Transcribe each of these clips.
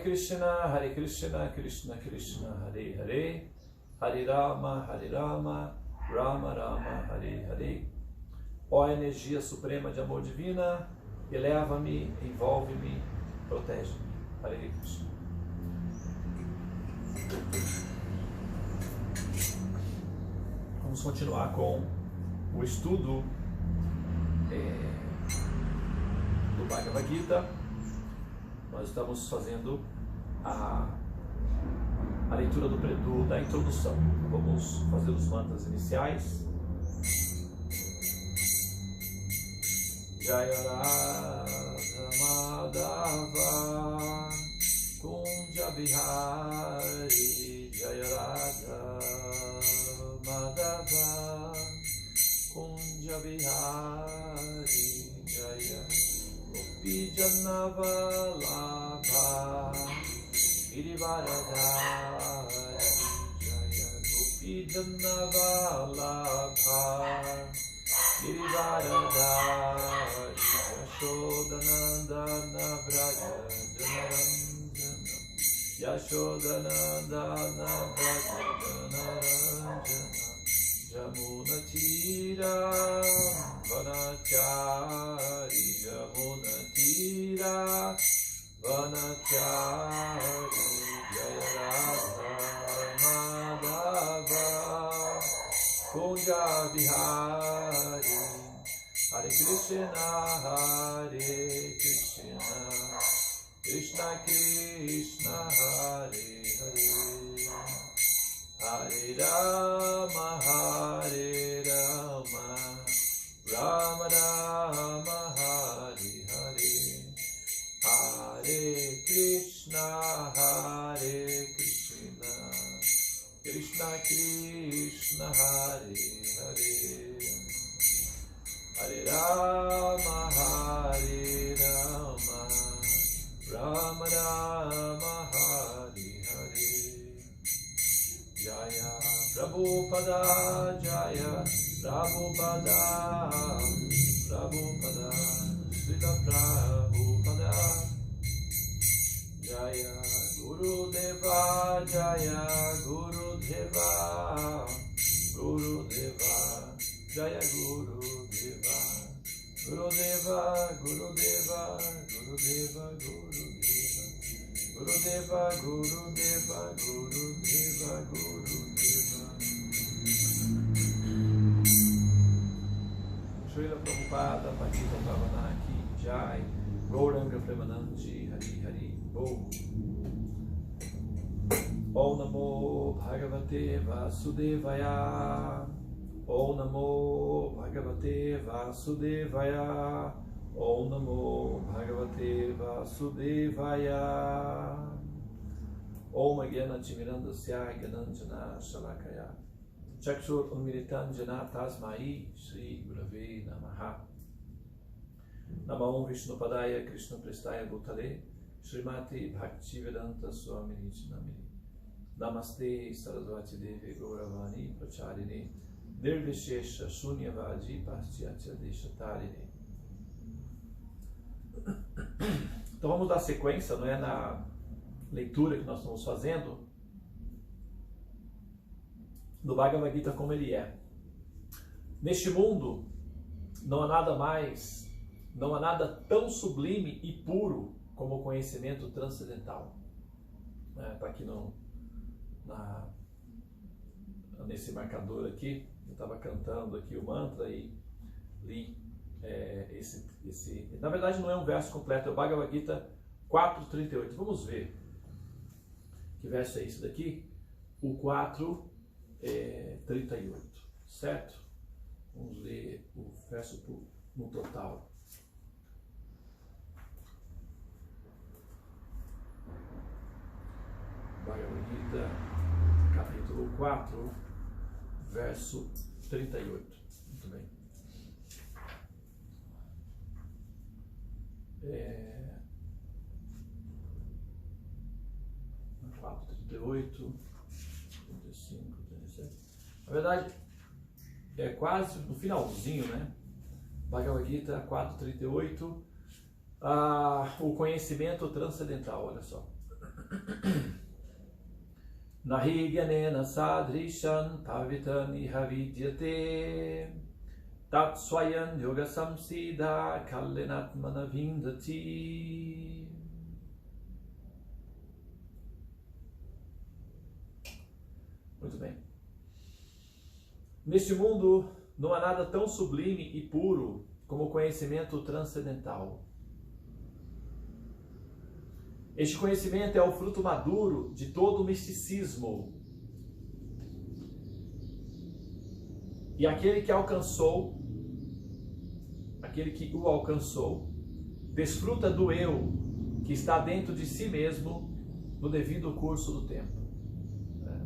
Hare Krishna, Krishna Krishna, Hare Hare, Hare Rama, Rama Rama, Hare Hare. Ó energia suprema de amor divina, eleva-me, envolve-me, protege-me. Hare Krishna. Vamos continuar com o estudo do Bhagavad Gita. Nós estamos fazendo a leitura da introdução. Vamos fazer os mantras iniciais. Jaya Radha Madhava Kunja Bihari, Jaya Radha Madhava Kunja Bihari, Jaya Gopi Jannavalabha Girivaradhari, Jaya Gopi Jannavalabha Girivaradhari, Yashodanandana Vraja Janaranjana, Yashodanandana Vraja Janaranjana, Jamuna Tira Vanachari, Jamuna Tira Vanachari, Jaya Radha Madhava Kunja Bihari, Hare Krishna, Hare Krishna, Krishna Krishna, Hare Hare, Hare Rama, Hare Rama, Rama Rama, Hare Hare, Hare Krishna, Hare Krishna, Krishna Krishna, Hare Hare, Hare Rama, Hare Rama, Rama Rama, Hare Hare. Jaya Prabhupada, Jaya Prabhupada, Prabhupada, Srila Prabhupada. Jaya Gurudeva, Jaya Gurudeva, Gurudeva, Jaya Gurudeva, Gurudeva, Gurudeva, Gurudeva, Gurudeva, Gurudeva, Gurudeva, Gurudeva, Gurudeva. Srila Prabhupada, Patita Pavanaki, Jai, Gauranga Premanandi, Hari Hari, Om. Om Namo Bhagavate Vasudevaya. Om Namo Bhagavate Vasudevaya. Om Namo Bhagavate Vasudevaya. Om Gyanatimirandasya Gyananjana Shalakaya Chakshur Unmilitan Jana Tasmai Shri Gurave Namaha. Namo Vishnu Padaya Krishna Prestaya Bhutale Srimati Bhaktivedanta Swamini Namini. Namaste Sarasvati Devi Gauravani Pracharini Nirvishesha Shunyavaji Paschatya Deshatarine. Então vamos dar sequência, não é, na leitura que nós estamos fazendo do Bhagavad Gita como ele é. Neste mundo não há nada mais, não há nada tão sublime e puro como o conhecimento transcendental. Está aqui nesse marcador aqui, eu estava cantando aqui o mantra e li na verdade não é um verso completo, é o Bhagavad Gita 4.38. Vamos ver que verso é esse daqui, o 4.38, certo? Vamos ler o verso no total. Bhagavad Gita, capítulo 4, verso 38. Muito bem. 4, 38, 35, 37. Na verdade, é quase no finalzinho, né? Bhagavad Gita 4.38, o conhecimento transcendental, olha só. Nahi gyanena sadrishan pavitam iha vidyate tat swayam yoga samsida kallinatmana vindati. Muito bem. Neste mundo não há nada tão sublime e puro como o conhecimento transcendental. Este conhecimento é o fruto maduro de todo o misticismo. E aquele que o alcançou, desfruta do eu que está dentro de si mesmo no devido curso do tempo.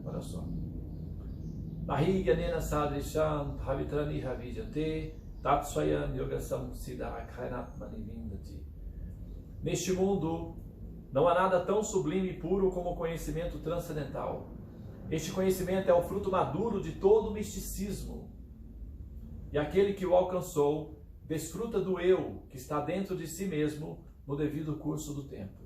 Olha só. Nahi gyanena sadrisham bhavitrani havidyate tatsvayam yogasam siddha kainatmani vindati. Neste mundo não há nada tão sublime e puro como o conhecimento transcendental. Este conhecimento é o fruto maduro de todo o misticismo. E aquele que o alcançou desfruta do eu que está dentro de si mesmo no devido curso do tempo.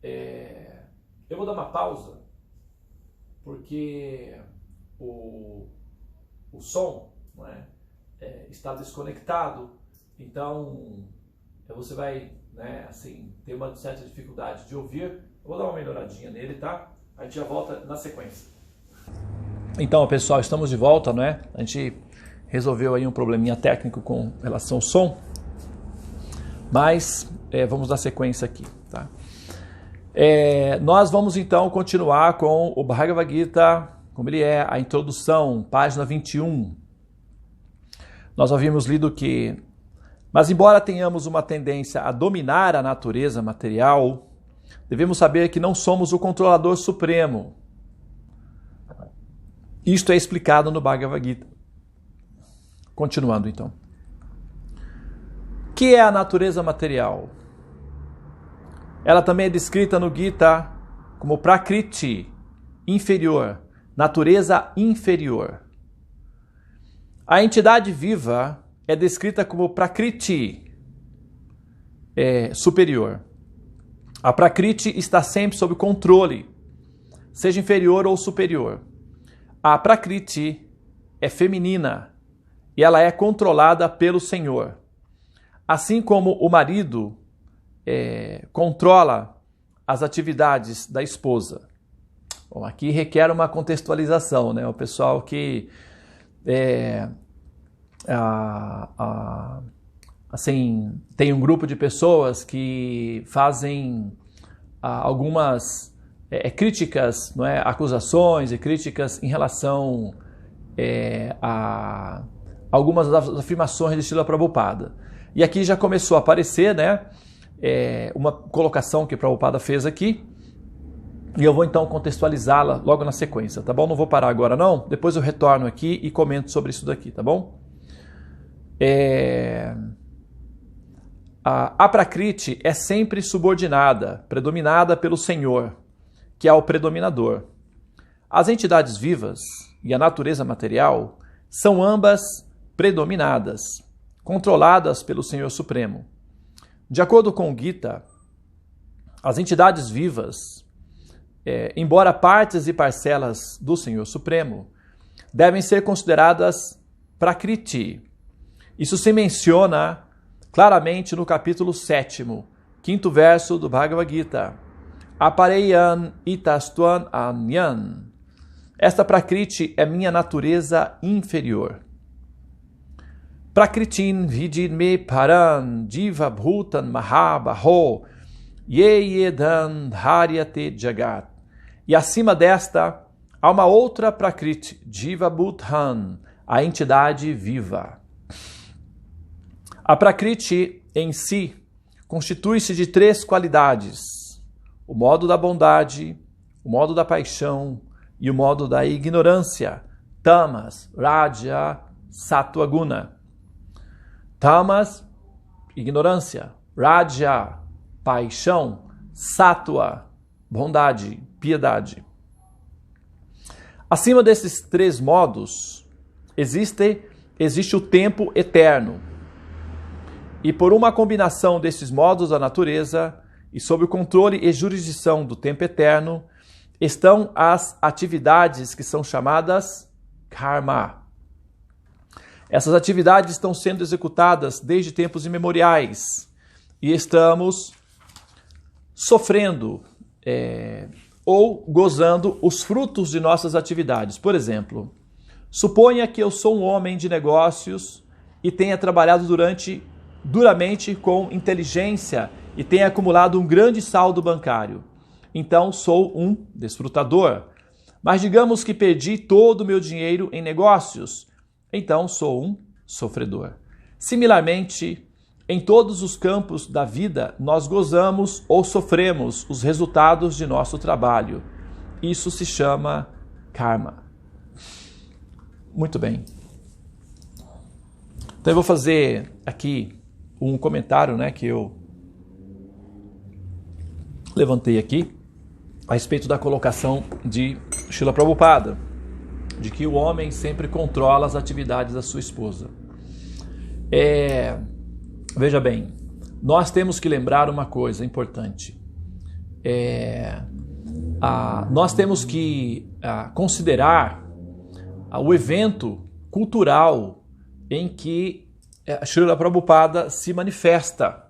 Eu vou dar uma pausa, porque o som, não é, está desconectado, então você vai, ter uma certa dificuldade de ouvir. Eu vou dar uma melhoradinha nele, tá? A gente já volta na sequência. Então, pessoal, estamos de volta, não é? A gente resolveu aí um probleminha técnico com relação ao som, mas vamos dar sequência aqui, tá? Nós vamos então continuar com o Bhagavad Gita, como ele é, a introdução, página 21. Nós havíamos lido que, mas embora tenhamos uma tendência a dominar a natureza material, devemos saber que não somos o controlador supremo. Isto é explicado no Bhagavad Gita. Continuando então. O que é a natureza material? Ela também é descrita no Gita como Prakriti, inferior, natureza inferior. A entidade viva é descrita como Prakriti, superior. A Prakriti está sempre sob controle, seja inferior ou superior. A Prakriti é feminina e ela é controlada pelo Senhor. Assim como o marido controla as atividades da esposa. Bom, aqui requer uma contextualização, né? O pessoal que assim, tem um grupo de pessoas que fazem algumas críticas, não é? Acusações e críticas em relação a algumas das afirmações de Srila Prabhupada. E aqui já começou a aparecer, né, uma colocação que Prabhupada fez aqui, e eu vou então contextualizá-la logo na sequência, tá bom? Não vou parar agora não, depois eu retorno aqui e comento sobre isso daqui, tá bom? A Prakriti é sempre subordinada, predominada pelo Senhor, que é o predominador. As entidades vivas e a natureza material são ambas predominadas, controladas pelo Senhor Supremo. De acordo com o Gita, as entidades vivas, embora partes e parcelas do Senhor Supremo, devem ser consideradas Prakriti. Isso se menciona claramente no capítulo 7º, 5º verso do Bhagavad Gita. Apareyan itastuan anyan. Esta Prakriti é minha natureza inferior. Prakritin vididme paran jiva bhutan mahabaho yeyedan dharyate jagat. E acima desta há uma outra Prakriti, Jiva Bhutan, a entidade viva. A Prakriti em si constitui-se de 3 qualidades: o modo da bondade, o modo da paixão e o modo da ignorância, tamas, raja, sattva guna. Tamas, ignorância, raja, paixão, sattva, bondade, piedade. Acima desses 3 modos, existe o tempo eterno. E por uma combinação desses modos da natureza, e sob o controle e jurisdição do tempo eterno estão as atividades que são chamadas karma. Essas atividades estão sendo executadas desde tempos imemoriais e estamos sofrendo ou gozando os frutos de nossas atividades. Por exemplo, suponha que eu sou um homem de negócios e tenha trabalhado duramente com inteligência e tenha acumulado um grande saldo bancário. Então sou um desfrutador. Mas digamos que perdi todo o meu dinheiro em negócios. Então sou um sofredor. Similarmente, em todos os campos da vida, nós gozamos ou sofremos os resultados de nosso trabalho. Isso se chama karma. Muito bem. Então eu vou fazer aqui um comentário, que eu levantei aqui a respeito da colocação de Srila Prabhupada, de que o homem sempre controla as atividades da sua esposa. Veja bem, nós temos que lembrar uma coisa importante. Nós temos que considerar o evento cultural em que Srila Prabhupada se manifesta.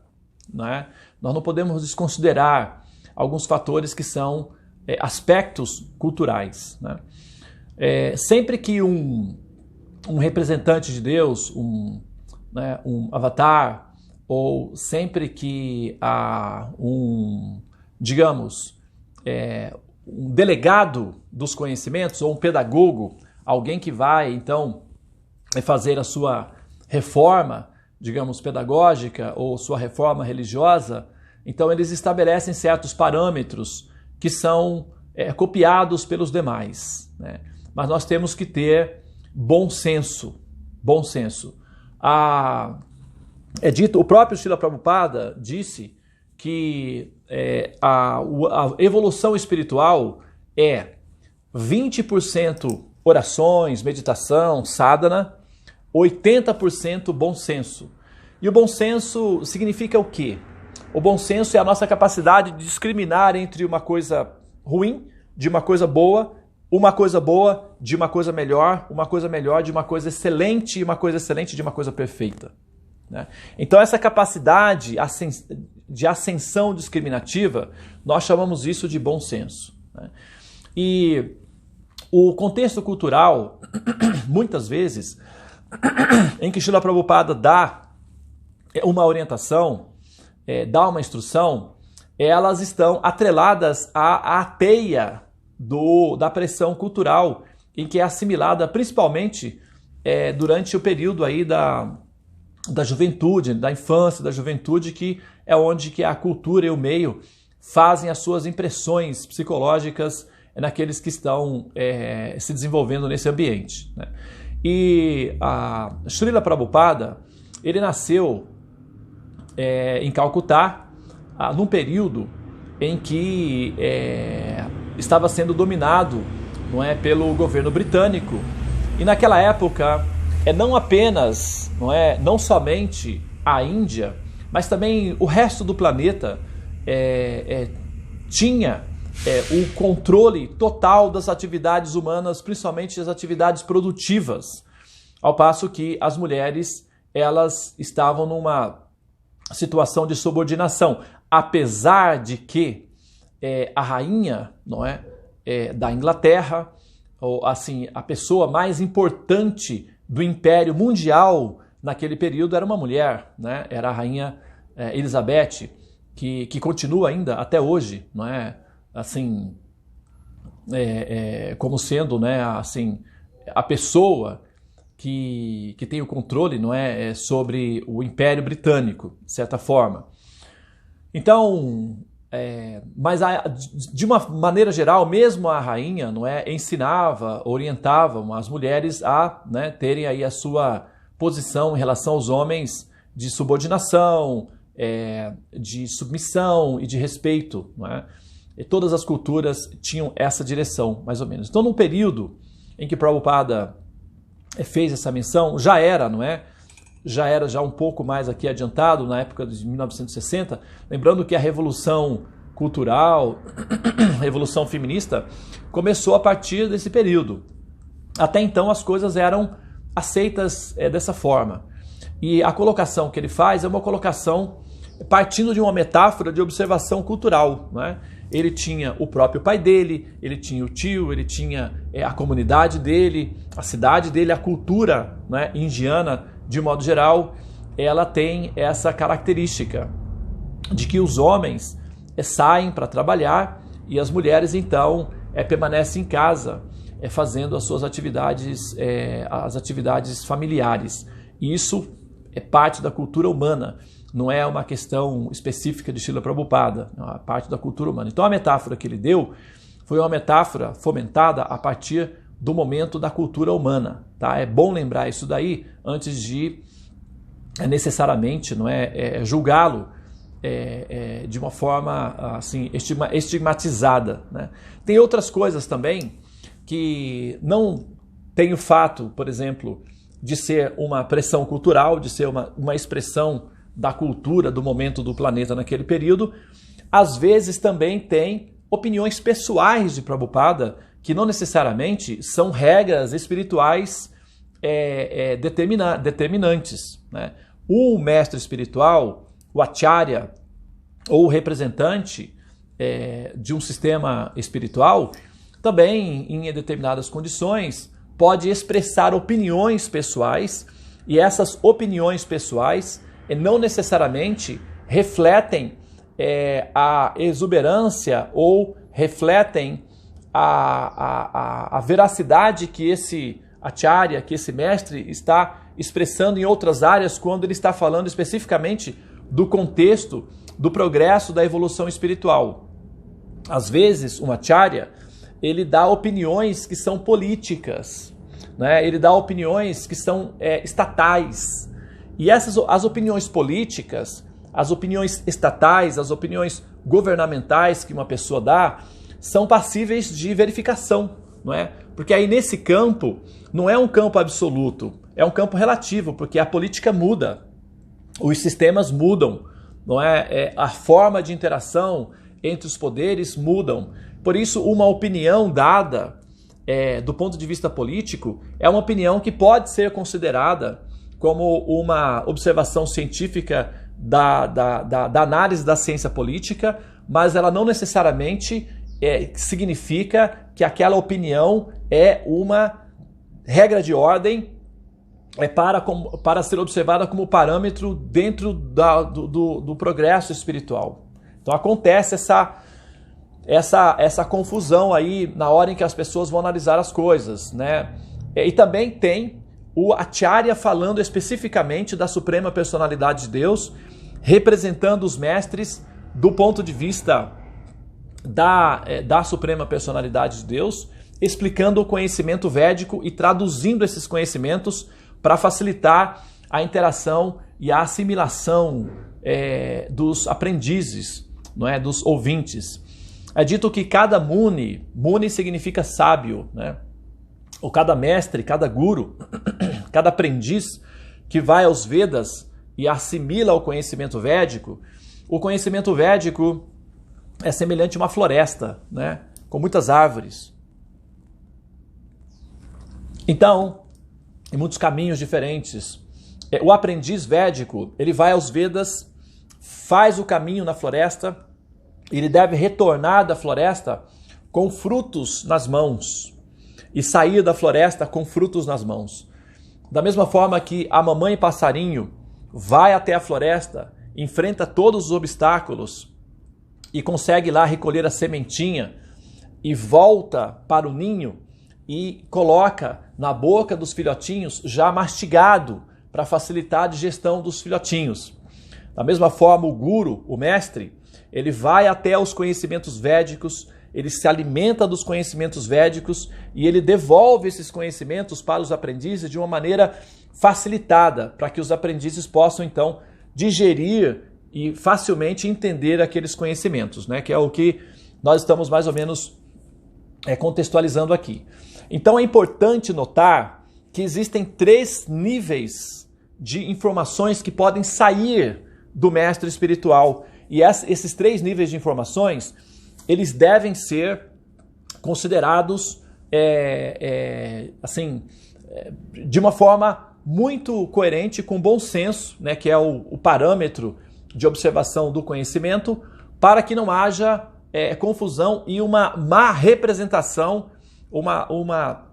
Nós não podemos desconsiderar alguns fatores que são aspectos culturais. Sempre que um representante de Deus, um avatar, ou sempre que um delegado dos conhecimentos, ou um pedagogo, alguém que vai, então, fazer a sua reforma, pedagógica, ou sua reforma religiosa, então eles estabelecem certos parâmetros que são copiados pelos demais. Mas nós temos que ter bom senso. Bom senso. O próprio Srila Prabhupada disse que a evolução espiritual é 20% orações, meditação, sadhana, 80% bom senso. E o bom senso significa o quê? O bom senso é a nossa capacidade de discriminar entre uma coisa ruim de uma coisa boa de uma coisa melhor de uma coisa excelente e uma coisa excelente de uma coisa perfeita. Então essa capacidade de ascensão discriminativa, nós chamamos isso de bom senso. E o contexto cultural, muitas vezes, em que Srila Prabhupada dá uma orientação, dá uma instrução, elas estão atreladas à teia da pressão cultural, em que é assimilada principalmente durante o período aí da juventude, da infância, da juventude, que é onde que a cultura e o meio fazem as suas impressões psicológicas naqueles que estão se desenvolvendo nesse ambiente. E a Srila Prabhupada, ele nasceu em Calcutá, num período em que estava sendo dominado, pelo governo britânico. E naquela época, não somente a Índia, mas também o resto do planeta tinha o controle total das atividades humanas, principalmente as atividades produtivas, ao passo que as mulheres, elas estavam numa situação de subordinação, apesar de que a rainha, da Inglaterra, ou assim, a pessoa mais importante do Império Mundial naquele período era uma mulher, era a rainha Elizabeth, que continua ainda até hoje, assim, como sendo, assim, a pessoa que tem o controle, sobre o Império Britânico, de certa forma. Então, mas de uma maneira geral, mesmo a rainha, ensinava, orientava as mulheres a terem aí a sua posição em relação aos homens de subordinação, de submissão e de respeito. E todas as culturas tinham essa direção, mais ou menos. Então, num período em que Prabhupada fez essa menção, já era, já era um pouco mais aqui adiantado, na época de 1960, lembrando que a Revolução Cultural, a Revolução Feminista, começou a partir desse período. Até então as coisas eram aceitas dessa forma. E a colocação que ele faz é uma colocação partindo de uma metáfora de observação cultural, né? Ele tinha o próprio pai dele, ele tinha o tio, ele tinha a comunidade dele, a cidade dele, a cultura, né, indiana, de modo geral, ela tem essa característica de que os homens saem para trabalhar e as mulheres, então, permanecem em casa, fazendo as suas atividades, as atividades familiares. E isso é parte da cultura humana. Não é uma questão específica de Srila Prabhupada, é parte da cultura humana. Então a metáfora que ele deu foi uma metáfora fomentada a partir do momento da cultura humana. Tá? É bom lembrar isso daí antes de necessariamente julgá-lo de uma forma assim, estigmatizada. Né? Tem outras coisas também que não tem o fato, por exemplo, de ser uma pressão cultural, de ser uma expressão da cultura do momento do planeta naquele período. Às vezes também tem opiniões pessoais de Prabhupada que não necessariamente são regras espirituais determinantes. Né? O mestre espiritual, o acharya, ou o representante de um sistema espiritual, também em determinadas condições pode expressar opiniões pessoais, e essas opiniões pessoais não necessariamente refletem a exuberância ou refletem a veracidade que esse acharya, que esse mestre está expressando em outras áreas quando ele está falando especificamente do contexto do progresso da evolução espiritual. Às vezes, um acharya, ele dá opiniões que são políticas, né? Ele dá opiniões que são estatais. E as opiniões políticas, as opiniões estatais, as opiniões governamentais que uma pessoa dá, são passíveis de verificação, não é? Porque aí nesse campo, não é um campo absoluto, é um campo relativo, porque a política muda, os sistemas mudam, não é? A forma de interação entre os poderes mudam. Por isso, uma opinião dada do ponto de vista político é uma opinião que pode ser considerada como uma observação científica da análise da ciência política, mas ela não necessariamente significa que aquela opinião é uma regra de ordem para ser observada como parâmetro dentro do progresso espiritual. Então acontece essa confusão aí na hora em que as pessoas vão analisar as coisas, né? E também tem o acharya falando especificamente da Suprema Personalidade de Deus, representando os mestres do ponto de vista da Suprema Personalidade de Deus, explicando o conhecimento védico e traduzindo esses conhecimentos para facilitar a interação e a assimilação dos aprendizes, não é? Dos ouvintes. É dito que cada muni significa sábio, né? Ou cada mestre, cada guru, cada aprendiz que vai aos Vedas e assimila o conhecimento védico, o conhecimento védico é semelhante a uma floresta, né? Com muitas árvores. Então, em muitos caminhos diferentes, o aprendiz védico, ele vai aos Vedas, faz o caminho na floresta, ele deve retornar da floresta com frutos nas mãos e sair da floresta com frutos nas mãos. Da mesma forma que a mamãe passarinho vai até a floresta, enfrenta todos os obstáculos e consegue lá recolher a sementinha e volta para o ninho e coloca na boca dos filhotinhos já mastigado para facilitar a digestão dos filhotinhos. Da mesma forma, o guru, o mestre, ele vai até os conhecimentos védicos, ele se alimenta dos conhecimentos védicos e ele devolve esses conhecimentos para os aprendizes de uma maneira facilitada, para que os aprendizes possam, então, digerir e facilmente entender aqueles conhecimentos, né? Que é o que nós estamos mais ou menos contextualizando aqui. Então é importante notar que existem 3 níveis de informações que podem sair do mestre espiritual. E esses 3 níveis de informações, eles devem ser considerados de uma forma muito coerente, com bom senso, né, que é o parâmetro de observação do conhecimento, para que não haja confusão e uma má representação, uma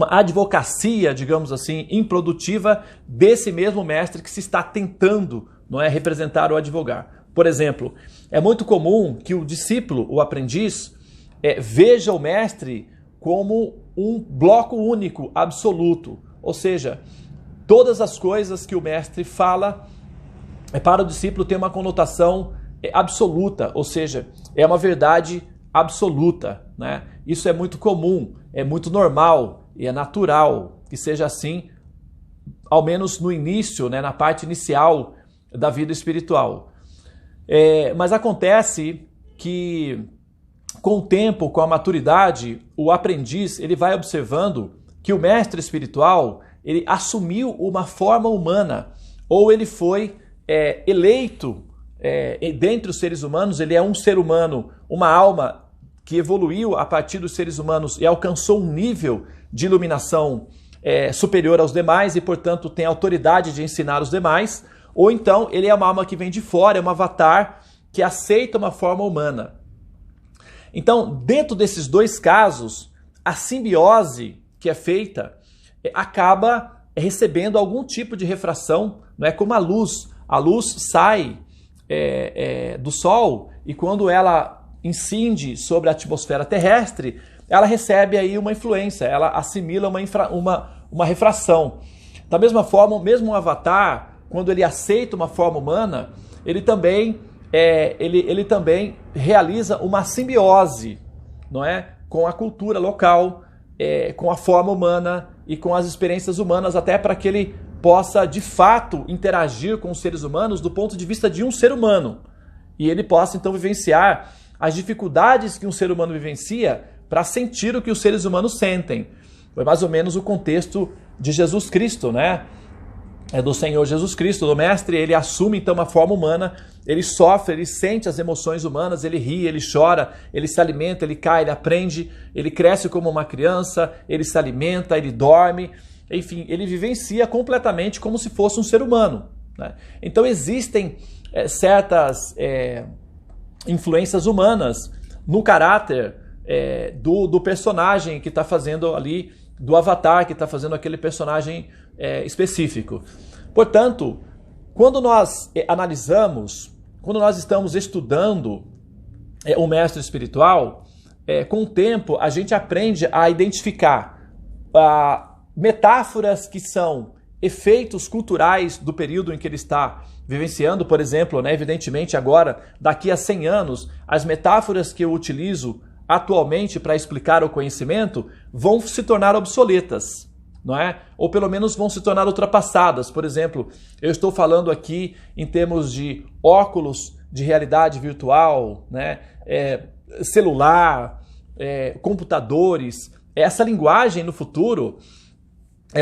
advocacia, digamos assim, improdutiva desse mesmo mestre que se está tentando, não é, representar ou advogar. Por exemplo, é muito comum que o discípulo, o aprendiz, veja o mestre como um bloco único, absoluto. Ou seja, todas as coisas que o mestre fala, para o discípulo tem uma conotação absoluta, ou seja, é uma verdade absoluta, né? Isso é muito comum, é muito normal e é natural que seja assim, ao menos no início, né, na parte inicial da vida espiritual. Mas acontece que com o tempo, com a maturidade, o aprendiz ele vai observando que o mestre espiritual ele assumiu uma forma humana, ou ele foi eleito dentre os seres humanos. Ele é um ser humano, uma alma que evoluiu a partir dos seres humanos e alcançou um nível de iluminação superior aos demais e, portanto, tem autoridade de ensinar os demais. Ou então ele é uma alma que vem de fora, é um avatar que aceita uma forma humana. Então, dentro desses 2 casos, a simbiose que é feita acaba recebendo algum tipo de refração, não é como a luz. A luz sai do Sol e quando ela incide sobre a atmosfera terrestre, ela recebe aí uma influência, ela assimila uma refração. Da mesma forma, mesmo um avatar, quando ele aceita uma forma humana, ele também realiza uma simbiose, não é? Com a cultura local, com a forma humana e com as experiências humanas, até para que ele possa, de fato, interagir com os seres humanos do ponto de vista de um ser humano. E ele possa, então, vivenciar as dificuldades que um ser humano vivencia para sentir o que os seres humanos sentem. Foi mais ou menos o contexto de Jesus Cristo, né? Do Senhor Jesus Cristo, do Mestre. Ele assume, então, uma forma humana, ele sofre, ele sente as emoções humanas, ele ri, ele chora, ele se alimenta, ele cai, ele aprende, ele cresce como uma criança, ele se alimenta, ele dorme, enfim, ele vivencia completamente como se fosse um ser humano, né? Então existem certas influências humanas no caráter do personagem que está fazendo ali, do avatar que está fazendo aquele personagem específico. Portanto, quando nós analisamos, quando nós estamos estudando o mestre espiritual, com o tempo a gente aprende a identificar metáforas que são efeitos culturais do período em que ele está vivenciando. Por exemplo, né, evidentemente agora, daqui a 100 anos, as metáforas que eu utilizo atualmente para explicar o conhecimento vão se tornar obsoletas, não é? Ou pelo menos vão se tornar ultrapassadas. Por exemplo, eu estou falando aqui em termos de óculos de realidade virtual, né? Celular, computadores. Essa linguagem no futuro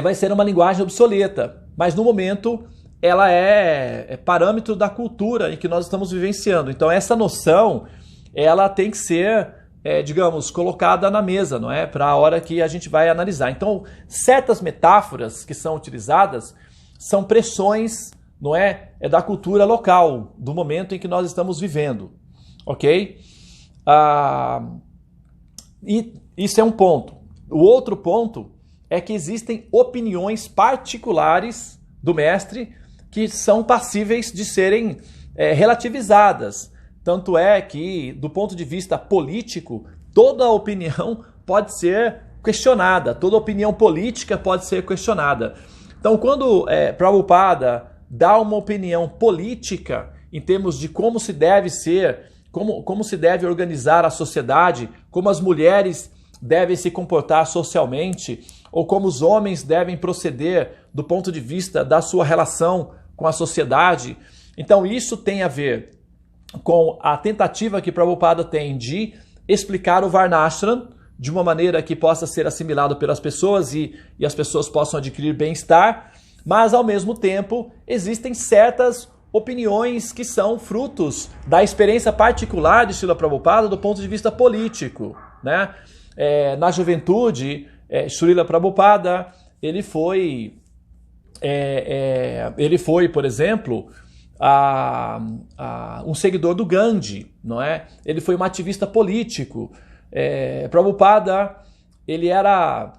vai ser uma linguagem obsoleta, mas no momento ela é parâmetro da cultura em que nós estamos vivenciando. Então essa noção ela tem que ser digamos, colocada na mesa, não é? Para a hora que a gente vai analisar. Então, certas metáforas que são utilizadas são pressões, não é? Da cultura local, do momento em que nós estamos vivendo, ok? E isso é um ponto. O outro ponto é que existem opiniões particulares do mestre que são passíveis de serem relativizadas. Tanto é que, do ponto de vista político, toda opinião pode ser questionada, toda opinião política pode ser questionada. Então, quando Prabhupada dá uma opinião política em termos de como se deve ser, como se deve organizar a sociedade, como as mulheres devem se comportar socialmente, ou como os homens devem proceder do ponto de vista da sua relação com a sociedade, então isso tem a ver com a tentativa que Prabhupada tem de explicar o Varnashram de uma maneira que possa ser assimilado pelas pessoas e as pessoas possam adquirir bem-estar, mas ao mesmo tempo existem certas opiniões que são frutos da experiência particular de Srila Prabhupada do ponto de vista político, né? Na juventude, Srila Prabhupada, ele foi, por exemplo, um seguidor do Gandhi, não é? Ele foi um ativista político. Prabhupada, ele era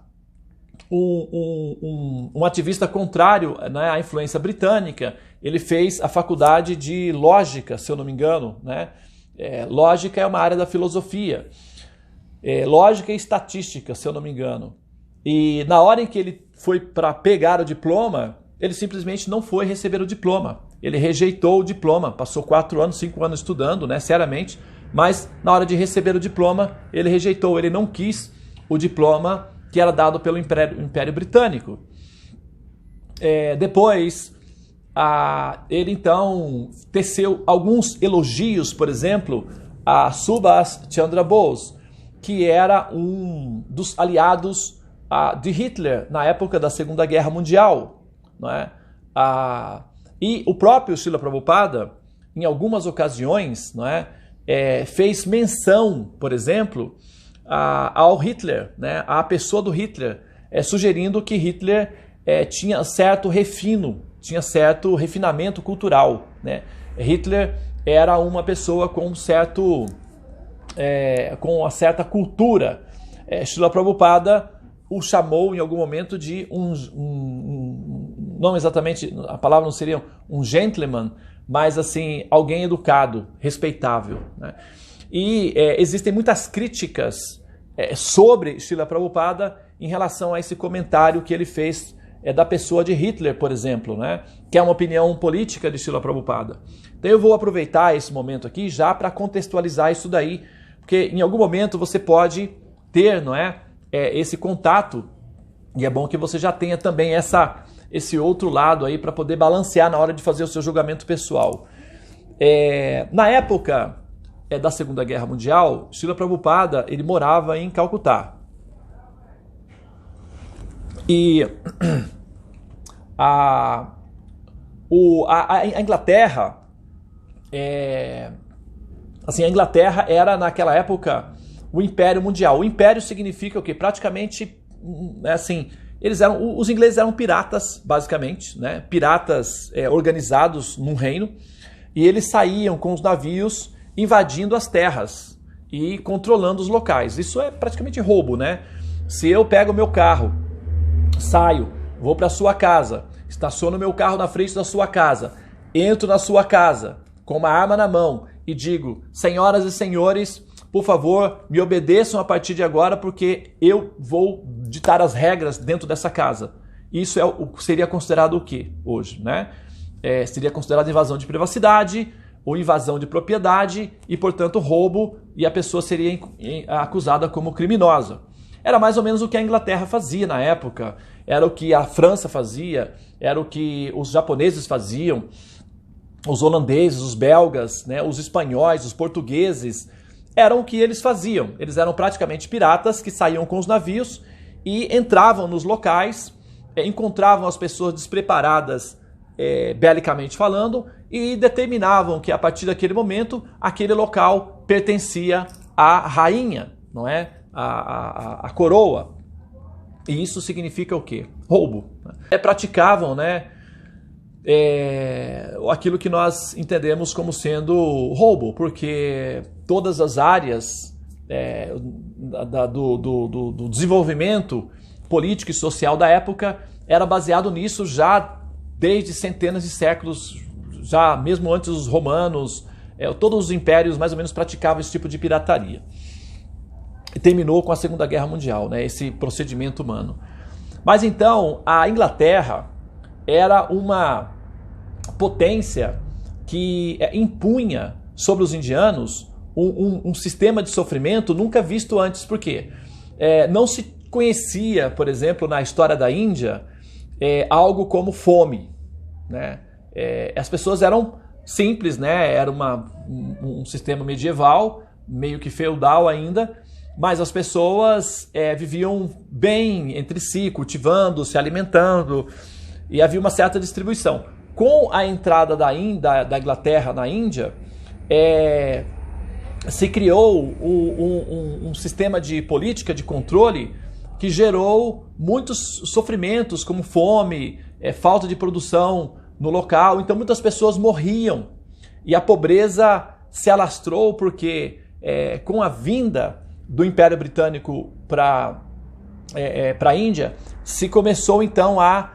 um ativista contrário, né, à influência britânica. Ele fez a faculdade de lógica, se eu não me engano, né? Lógica é uma área da filosofia. Lógica e estatística, se eu não me engano. E na hora em que ele foi para pegar o diploma, ele simplesmente não foi receber o diploma. Ele rejeitou o diploma, passou 4 anos, 5 anos estudando, né, seriamente, mas na hora de receber o diploma, ele rejeitou, ele não quis o diploma que era dado pelo Império Britânico. Depois, ele então teceu alguns elogios, por exemplo, a Subhas Chandra Bose, que era um dos aliados de Hitler na época da Segunda Guerra Mundial, não é? E o próprio Srila Prabhupada, em algumas ocasiões, não é, fez menção, por exemplo, ao Hitler, né, à pessoa do Hitler, sugerindo que Hitler tinha certo refino, tinha certo refinamento cultural, né? Hitler era uma pessoa com uma certa cultura. Srila Prabhupada o chamou em algum momento de não exatamente, a palavra não seria um gentleman, mas assim, alguém educado, respeitável, né? E existem muitas críticas sobre Srila Prabhupada em relação a esse comentário que ele fez da pessoa de Hitler, por exemplo, né? Que é uma opinião política de Srila Prabhupada. Então eu vou aproveitar esse momento aqui já para contextualizar isso daí, porque em algum momento você pode ter, não é, esse contato, e é bom que você já tenha também esse outro lado aí para poder balancear na hora de fazer o seu julgamento pessoal. Na época da Segunda Guerra Mundial, Srila Prabhupada, ele morava em Calcutá. E a Inglaterra, assim, a Inglaterra era naquela época o Império Mundial. O Império significa o quê? Praticamente, assim, os ingleses eram piratas, basicamente, né? Piratas organizados num reino, e eles saíam com os navios invadindo as terras e controlando os locais. Isso é praticamente roubo, né? Se eu pego o meu carro, saio, vou para a sua casa, estaciono meu carro na frente da sua casa, entro na sua casa com uma arma na mão e digo: senhoras e senhores, por favor, me obedeçam a partir de agora, porque eu vou ditar as regras dentro dessa casa. Isso seria considerado o quê hoje, né? Seria considerado invasão de privacidade ou invasão de propriedade e, portanto, roubo, e a pessoa seria acusada como criminosa. Era mais ou menos o que a Inglaterra fazia na época, era o que a França fazia, era o que os japoneses faziam, os holandeses, os belgas, né, os espanhóis, os portugueses, eram o que eles faziam. Eles eram praticamente piratas que saíam com os navios e entravam nos locais, encontravam as pessoas despreparadas, belicamente falando, e determinavam que a partir daquele momento aquele local pertencia à rainha, não é? A coroa. E isso significa o quê? Roubo. Praticavam, né, aquilo que nós entendemos como sendo roubo, porque todas as áreas do desenvolvimento político e social da época era baseado nisso já desde centenas de séculos, já mesmo antes dos romanos, todos os impérios mais ou menos praticavam esse tipo de pirataria. E terminou com a Segunda Guerra Mundial, né, esse procedimento humano. Mas então, a Inglaterra era uma potência que impunha sobre os indianos um sistema de sofrimento nunca visto antes. Por quê? Não se conhecia, por exemplo, na história da Índia, algo como fome, né? As pessoas eram simples, né? Era um sistema medieval, meio que feudal ainda, mas as pessoas viviam bem entre si, cultivando, se alimentando, e havia uma certa distribuição. Com a entrada da Inglaterra na Índia, se criou um sistema de política de controle que gerou muitos sofrimentos, como fome, falta de produção no local. Então muitas pessoas morriam e a pobreza se alastrou porque com a vinda do Império Britânico para a Índia, se começou então a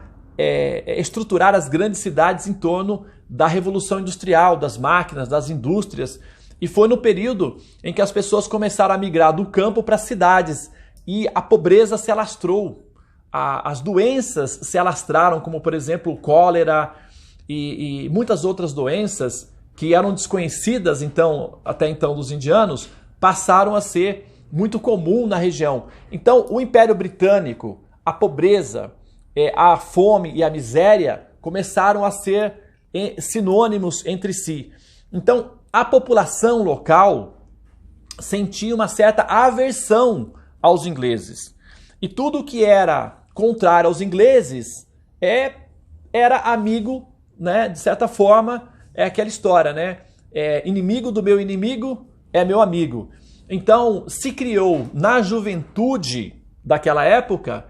estruturar as grandes cidades em torno da Revolução Industrial, das máquinas, das indústrias. E foi no período em que as pessoas começaram a migrar do campo para as cidades e a pobreza se alastrou. As doenças se alastraram, como por exemplo o cólera e muitas outras doenças que eram desconhecidas até então dos indianos, passaram a ser muito comum na região. Então o Império Britânico, a pobreza, a fome e a miséria começaram a ser sinônimos entre si. Então a população local sentia uma certa aversão aos ingleses. E tudo que era contrário aos ingleses era amigo, né? De certa forma, é aquela história, né? Inimigo do meu inimigo é meu amigo. Então se criou na juventude daquela época,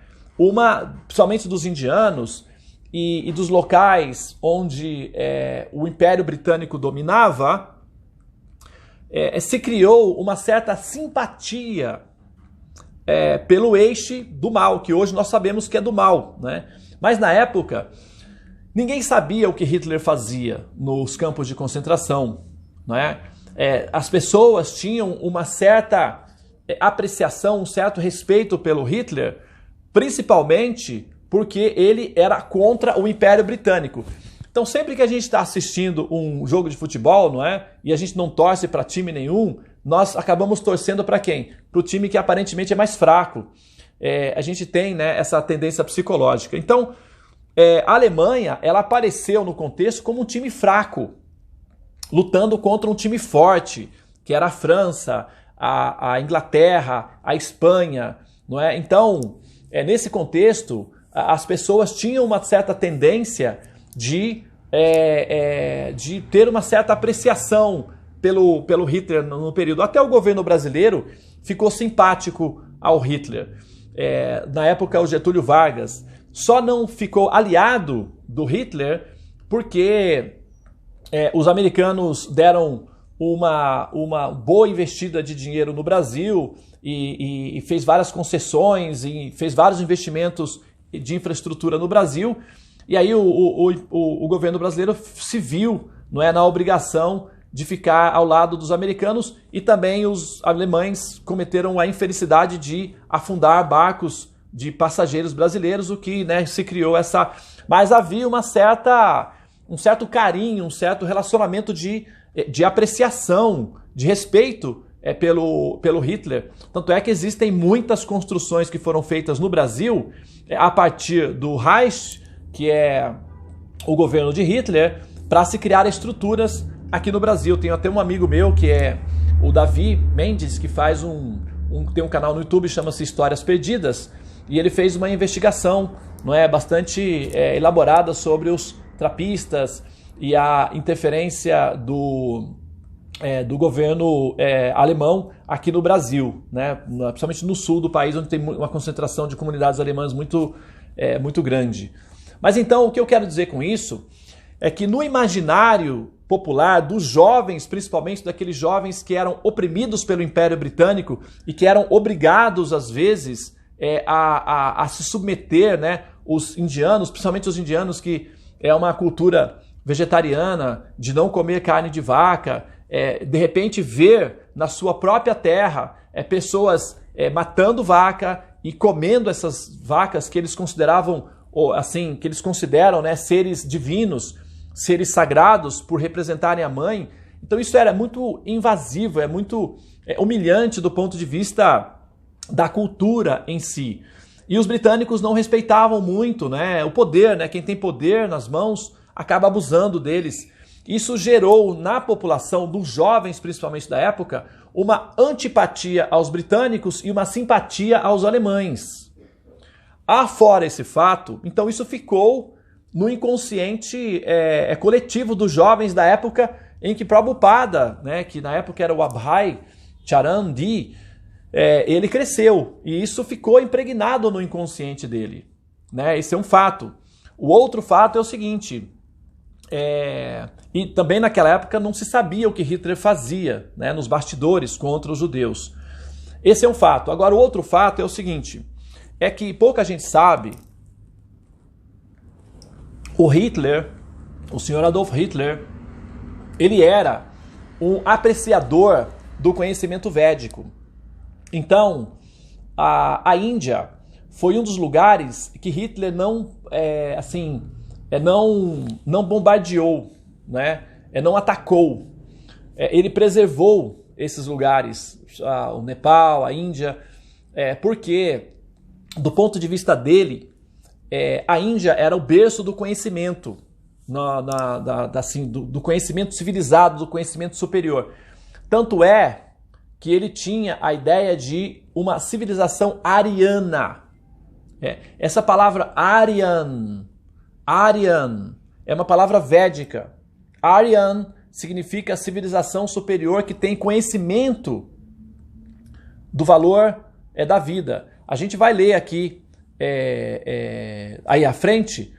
principalmente dos indianos e dos locais onde o Império Britânico dominava, se criou uma certa simpatia pelo eixo do mal, que hoje nós sabemos que é do mal, né? Mas na época, ninguém sabia o que Hitler fazia nos campos de concentração, né? As pessoas tinham uma certa apreciação, um certo respeito pelo Hitler, principalmente porque ele era contra o Império Britânico. Então sempre que a gente está assistindo um jogo de futebol, não é? E a gente não torce para time nenhum, nós acabamos torcendo para quem? Para o time que aparentemente é mais fraco. A gente tem, né, essa tendência psicológica. Então a Alemanha, ela apareceu no contexto como um time fraco, lutando contra um time forte, que era a França, a Inglaterra, a Espanha, não é? Então nesse contexto as pessoas tinham uma certa tendência de ter uma certa apreciação pelo Hitler no período. Até o governo brasileiro ficou simpático ao Hitler. Na época, o Getúlio Vargas só não ficou aliado do Hitler porque os americanos deram uma boa investida de dinheiro no Brasil e fez várias concessões e fez vários investimentos de infraestrutura no Brasil. E aí o governo brasileiro se viu, não é, na obrigação de ficar ao lado dos americanos, e também os alemães cometeram a infelicidade de afundar barcos de passageiros brasileiros, o que, né, se criou essa... Mas havia um certo carinho, um certo relacionamento de apreciação, de respeito pelo Hitler. Tanto é que existem muitas construções que foram feitas no Brasil a partir do Reich, que é o governo de Hitler, para se criar estruturas aqui no Brasil. Tenho até um amigo meu, que é o Davi Mendes, que faz tem um canal no YouTube, chama-se Histórias Perdidas, e ele fez uma investigação, não é, bastante elaborada sobre os trapistas e a interferência do governo alemão aqui no Brasil, né, principalmente no sul do país, onde tem uma concentração de comunidades alemãs muito grande. Mas então o que eu quero dizer com isso é que no imaginário popular dos jovens, principalmente daqueles jovens que eram oprimidos pelo Império Britânico e que eram obrigados às vezes a se submeter, né, os indianos, principalmente os indianos, que é uma cultura vegetariana, de não comer carne de vaca, de repente ver na sua própria terra pessoas matando vaca e comendo essas vacas que eles consideravam, assim, que eles consideram, né, seres divinos, seres sagrados por representarem a mãe. Então isso era muito invasivo, muito humilhante do ponto de vista da cultura em si. E os britânicos não respeitavam muito, né, o poder, né? Quem tem poder nas mãos acaba abusando deles. Isso gerou na população, dos jovens principalmente da época, uma antipatia aos britânicos e uma simpatia aos alemães. Afora esse fato, então isso ficou no inconsciente coletivo dos jovens da época em que Prabhupada, né, que na época era o Abhay Charan Di, ele cresceu, e isso ficou impregnado no inconsciente dele, né? Esse é um fato. O outro fato é o seguinte, e também naquela época não se sabia o que Hitler fazia, né, nos bastidores contra os judeus. Esse é um fato. Agora, o outro fato é o seguinte, é que pouca gente sabe, o Hitler, o senhor Adolf Hitler, ele era um apreciador do conhecimento védico. Então, a Índia foi um dos lugares que Hitler não bombardeou, né? Não atacou. Ele preservou esses lugares, o Nepal, a Índia, porque, do ponto de vista dele, a Índia era o berço do conhecimento, do conhecimento civilizado, do conhecimento superior. Tanto é que ele tinha a ideia de uma civilização ariana. Essa palavra Aryan é uma palavra védica. Aryan significa civilização superior que tem conhecimento do valor da vida. A gente vai ler aqui aí à frente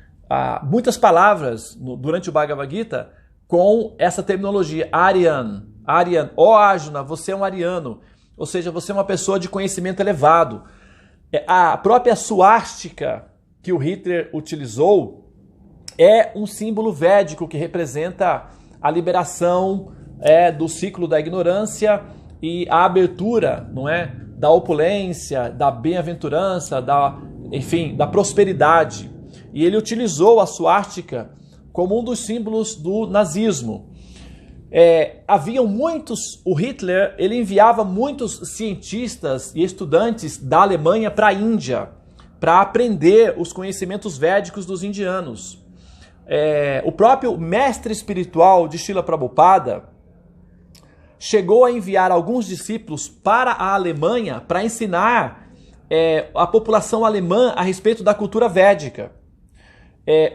muitas palavras durante o Bhagavad Gita com essa terminologia Aryan. Aryan, Arjuna, você é um ariano, ou seja, você é uma pessoa de conhecimento elevado. A própria suástica que o Hitler utilizou é um símbolo védico que representa a liberação do ciclo da ignorância e a abertura, não é, da opulência, da bem-aventurança, da prosperidade. E ele utilizou a suástica como um dos símbolos do nazismo. O Hitler ele enviava muitos cientistas e estudantes da Alemanha para a Índia para aprender os conhecimentos védicos dos indianos. O próprio mestre espiritual de Srila Prabhupada chegou a enviar alguns discípulos para a Alemanha para ensinar a população alemã a respeito da cultura védica.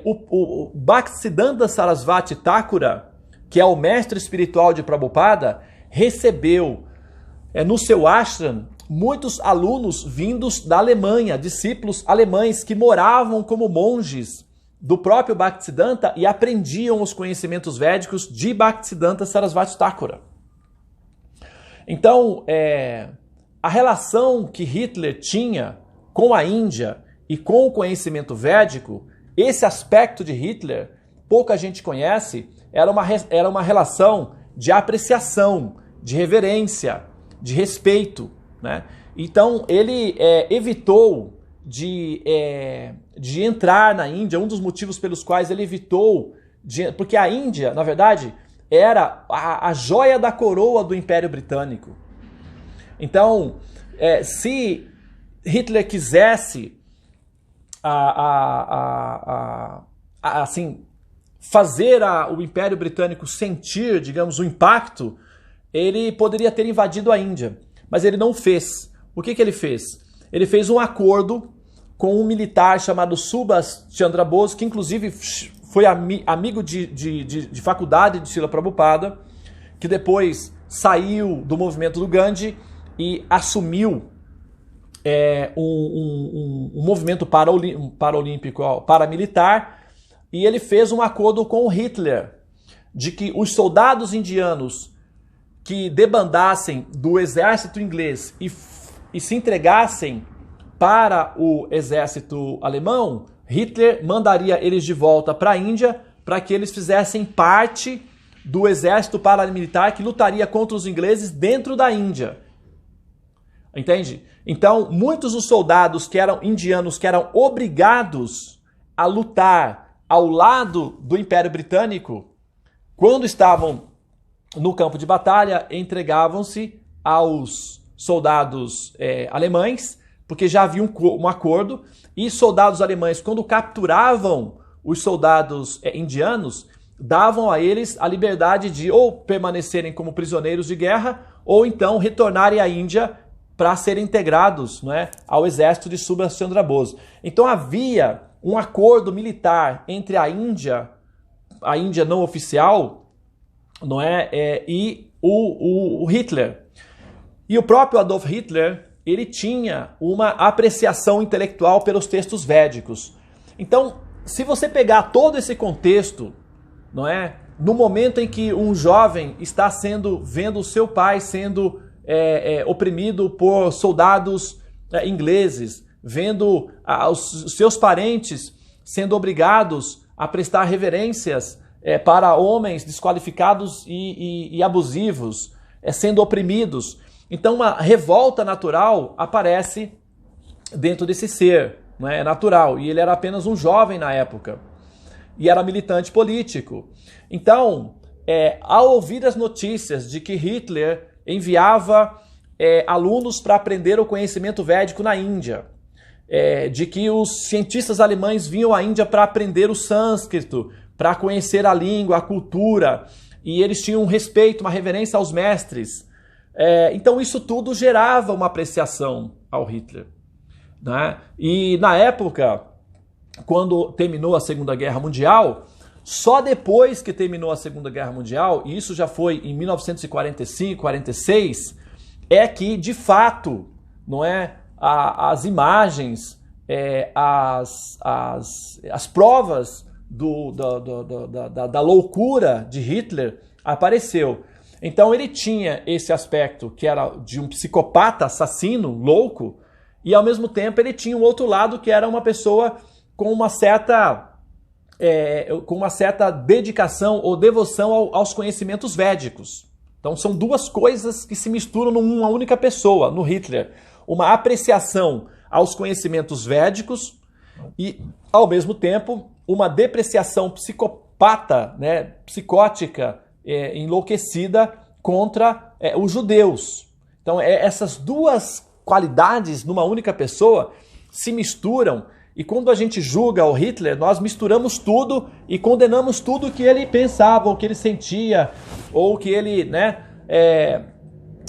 O Bhaktisiddhanta Sarasvati Thakura, que é o mestre espiritual de Prabhupada, recebeu no seu ashram muitos alunos vindos da Alemanha, discípulos alemães que moravam como monges do próprio Bhaktisiddhanta e aprendiam os conhecimentos védicos de Bhaktisiddhanta Sarasvati Thakura. Então, a relação que Hitler tinha com a Índia e com o conhecimento védico, esse aspecto de Hitler, pouca gente conhece, era uma relação de apreciação, de reverência, de respeito, né? Então, ele evitou de entrar na Índia, um dos motivos pelos quais ele evitou, porque a Índia, na verdade, era a joia da coroa do Império Britânico. Então, se Hitler quisesse assim, fazer o Império Britânico sentir, digamos, o impacto, ele poderia ter invadido a Índia, mas ele não fez. O que ele fez? Ele fez um acordo com um militar chamado Subhas Chandra Bose, que inclusive foi amigo de faculdade de Srila Prabhupada, que depois saiu do movimento do Gandhi e assumiu um movimento paralímpico, paramilitar, e ele fez um acordo com o Hitler de que os soldados indianos que debandassem do exército inglês e se entregassem para o exército alemão, Hitler mandaria eles de volta para a Índia para que eles fizessem parte do exército paramilitar que lutaria contra os ingleses dentro da Índia. Entende? Então, muitos dos soldados que eram indianos, que eram obrigados a lutar ao lado do Império Britânico, quando estavam no campo de batalha, entregavam-se aos soldados alemães, porque já havia um acordo, e soldados alemães, quando capturavam os soldados indianos, davam a eles a liberdade de ou permanecerem como prisioneiros de guerra, ou então retornarem à Índia para serem integrados, não é, ao exército de Subhas Chandra Bose. Então havia um acordo militar entre a Índia não oficial, não é, e o Hitler. E o próprio Adolf Hitler, ele tinha uma apreciação intelectual pelos textos védicos. Então, se você pegar todo esse contexto, não é, no momento em que um jovem está vendo o seu pai sendo oprimido por soldados ingleses, vendo os seus parentes sendo obrigados a prestar reverências para homens desqualificados e abusivos, sendo oprimidos. Então uma revolta natural aparece dentro desse ser, não é? É natural. E ele era apenas um jovem na época e era militante político. Então, ao ouvir as notícias de que Hitler enviava alunos para aprender o conhecimento védico na Índia, de que os cientistas alemães vinham à Índia para aprender o sânscrito, para conhecer a língua, a cultura, e eles tinham um respeito, uma reverência aos mestres. Então isso tudo gerava uma apreciação ao Hitler, né? E na época, quando terminou a Segunda Guerra Mundial, só depois que terminou a Segunda Guerra Mundial, e isso já foi em 1945, 46, é que de fato, não é, as imagens, as provas da loucura de Hitler apareceu. Então ele tinha esse aspecto que era de um psicopata assassino, louco, e ao mesmo tempo ele tinha um outro lado que era uma pessoa com uma certa dedicação ou devoção aos conhecimentos védicos. Então são duas coisas que se misturam numa única pessoa, no Hitler. Uma apreciação aos conhecimentos védicos e, ao mesmo tempo, uma depreciação psicopata, né, psicótica, enlouquecida contra os judeus. Então essas duas qualidades numa única pessoa se misturam, e quando a gente julga o Hitler, nós misturamos tudo e condenamos tudo que ele pensava, ou que ele sentia, ou que ele, né,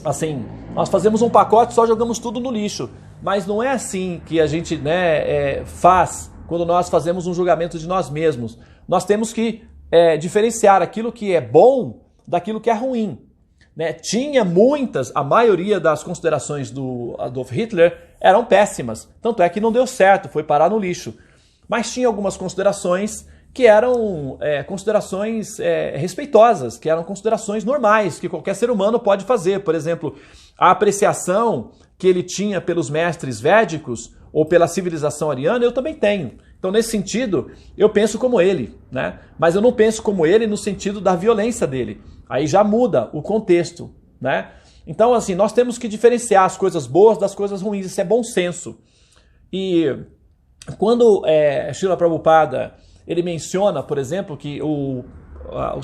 assim, nós fazemos um pacote e só jogamos tudo no lixo. Mas não é assim que a gente, né, faz quando nós fazemos um julgamento de nós mesmos. Nós temos que diferenciar aquilo que é bom daquilo que é ruim, né? Tinha a maioria das considerações do Adolf Hitler eram péssimas, tanto é que não deu certo, foi parar no lixo. Mas tinha algumas considerações que eram considerações respeitosas, que eram considerações normais, que qualquer ser humano pode fazer. Por exemplo, a apreciação que ele tinha pelos mestres védicos ou pela civilização ariana, eu também tenho. Então, nesse sentido, eu penso como ele, né? Mas eu não penso como ele no sentido da violência dele. Aí já muda o contexto, né? Então, assim, nós temos que diferenciar as coisas boas das coisas ruins. Isso é bom senso. E quando Srila Prabhupada ele menciona, por exemplo, que o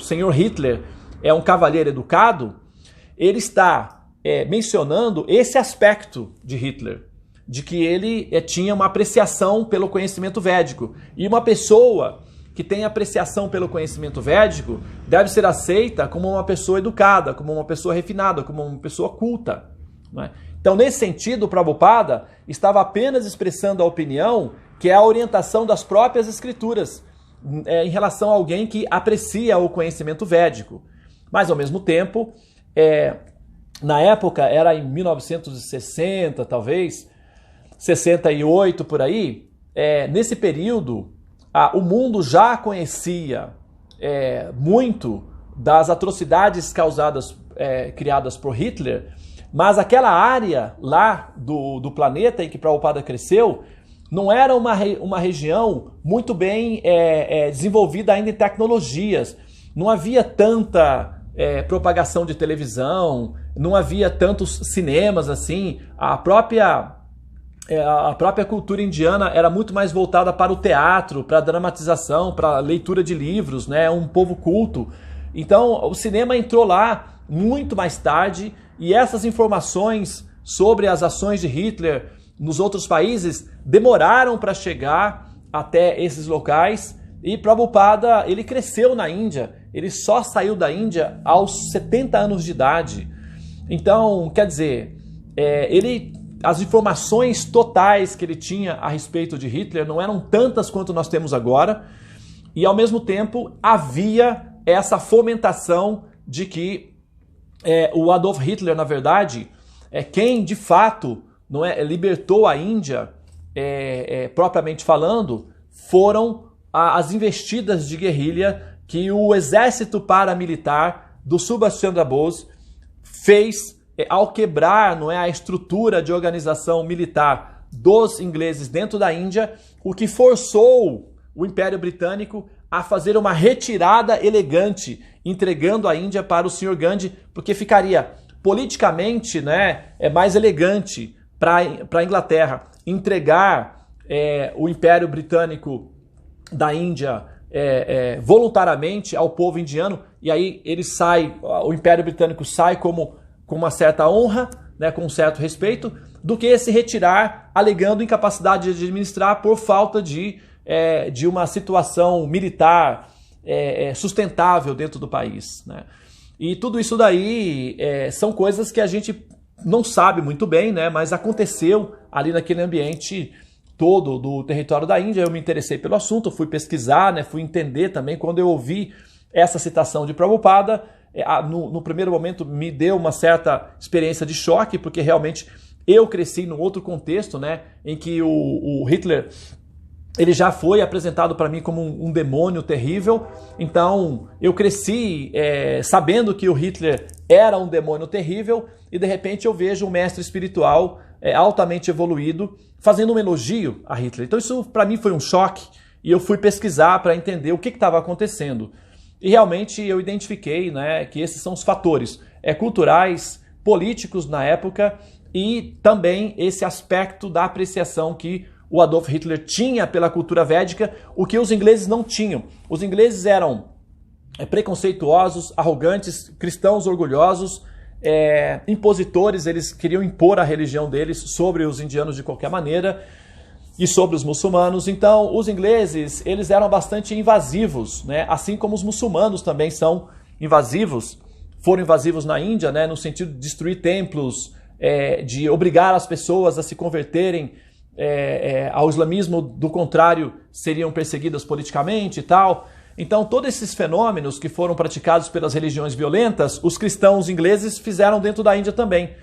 senhor Hitler é um cavalheiro educado, ele está mencionando esse aspecto de Hitler, de que ele tinha uma apreciação pelo conhecimento védico. E uma pessoa que tem apreciação pelo conhecimento védico deve ser aceita como uma pessoa educada, como uma pessoa refinada, como uma pessoa culta, né? Então, nesse sentido, o Prabhupada estava apenas expressando a opinião que é a orientação das próprias escrituras em relação a alguém que aprecia o conhecimento védico. Mas, ao mesmo tempo, na época, era em 1960, talvez, 68 por aí, nesse período, o mundo já conhecia muito das atrocidades criadas por Hitler, mas aquela área lá do planeta em que Prabhupada cresceu não era uma região muito bem desenvolvida ainda em tecnologias. Não havia tanta propagação de televisão, não havia tantos cinemas assim. A própria cultura indiana era muito mais voltada para o teatro, para a dramatização, para a leitura de livros, né? Um povo culto. Então o cinema entrou lá muito mais tarde, e essas informações sobre as ações de Hitler nos outros países demoraram para chegar até esses locais. E Prabhupada, ele cresceu na Índia, ele só saiu da Índia aos 70 anos de idade. Então, quer dizer, ele as informações totais que ele tinha a respeito de Hitler não eram tantas quanto nós temos agora, e ao mesmo tempo havia essa fomentação de que o Adolf Hitler, na verdade, quem de fato libertou a Índia, propriamente falando, foram as investidas de guerrilha que o exército paramilitar do Subhash Chandra Bose fez ao quebrar a estrutura de organização militar dos ingleses dentro da Índia, o que forçou o Império Britânico a fazer uma retirada elegante, entregando a Índia para o Sr. Gandhi, porque ficaria politicamente mais elegante para a Inglaterra entregar o Império Britânico da Índia voluntariamente ao povo indiano, e aí o Império Britânico sai com uma certa honra, com um certo respeito, do que se retirar alegando incapacidade de administrar por falta de uma situação militar sustentável dentro do país, né? E tudo isso daí são coisas que a gente não sabe muito bem, mas aconteceu ali naquele ambiente todo do território da Índia. Eu me interessei pelo assunto, fui pesquisar, fui entender também. Quando eu ouvi essa citação de Prabhupada, no primeiro momento me deu uma certa experiência de choque, porque realmente eu cresci num outro contexto, em que o Hitler ele já foi apresentado para mim como um demônio terrível. Então eu cresci sabendo que o Hitler era um demônio terrível, e de repente eu vejo um mestre espiritual altamente evoluído fazendo um elogio a Hitler. Então isso para mim foi um choque, e eu fui pesquisar para entender o que estava acontecendo. E realmente eu identifiquei que esses são os fatores culturais, políticos na época, e também esse aspecto da apreciação que o Adolf Hitler tinha pela cultura védica, o que os ingleses não tinham. Os ingleses eram preconceituosos, arrogantes, cristãos orgulhosos, impositores. Eles queriam impor a religião deles sobre os indianos de qualquer maneira e sobre os muçulmanos. Então os ingleses eles eram bastante invasivos, assim como os muçulmanos também são invasivos, foram invasivos na Índia, no sentido de destruir templos, de obrigar as pessoas a se converterem ao islamismo, do contrário seriam perseguidas politicamente e tal. Então todos esses fenômenos que foram praticados pelas religiões violentas, os cristãos ingleses fizeram dentro da Índia também.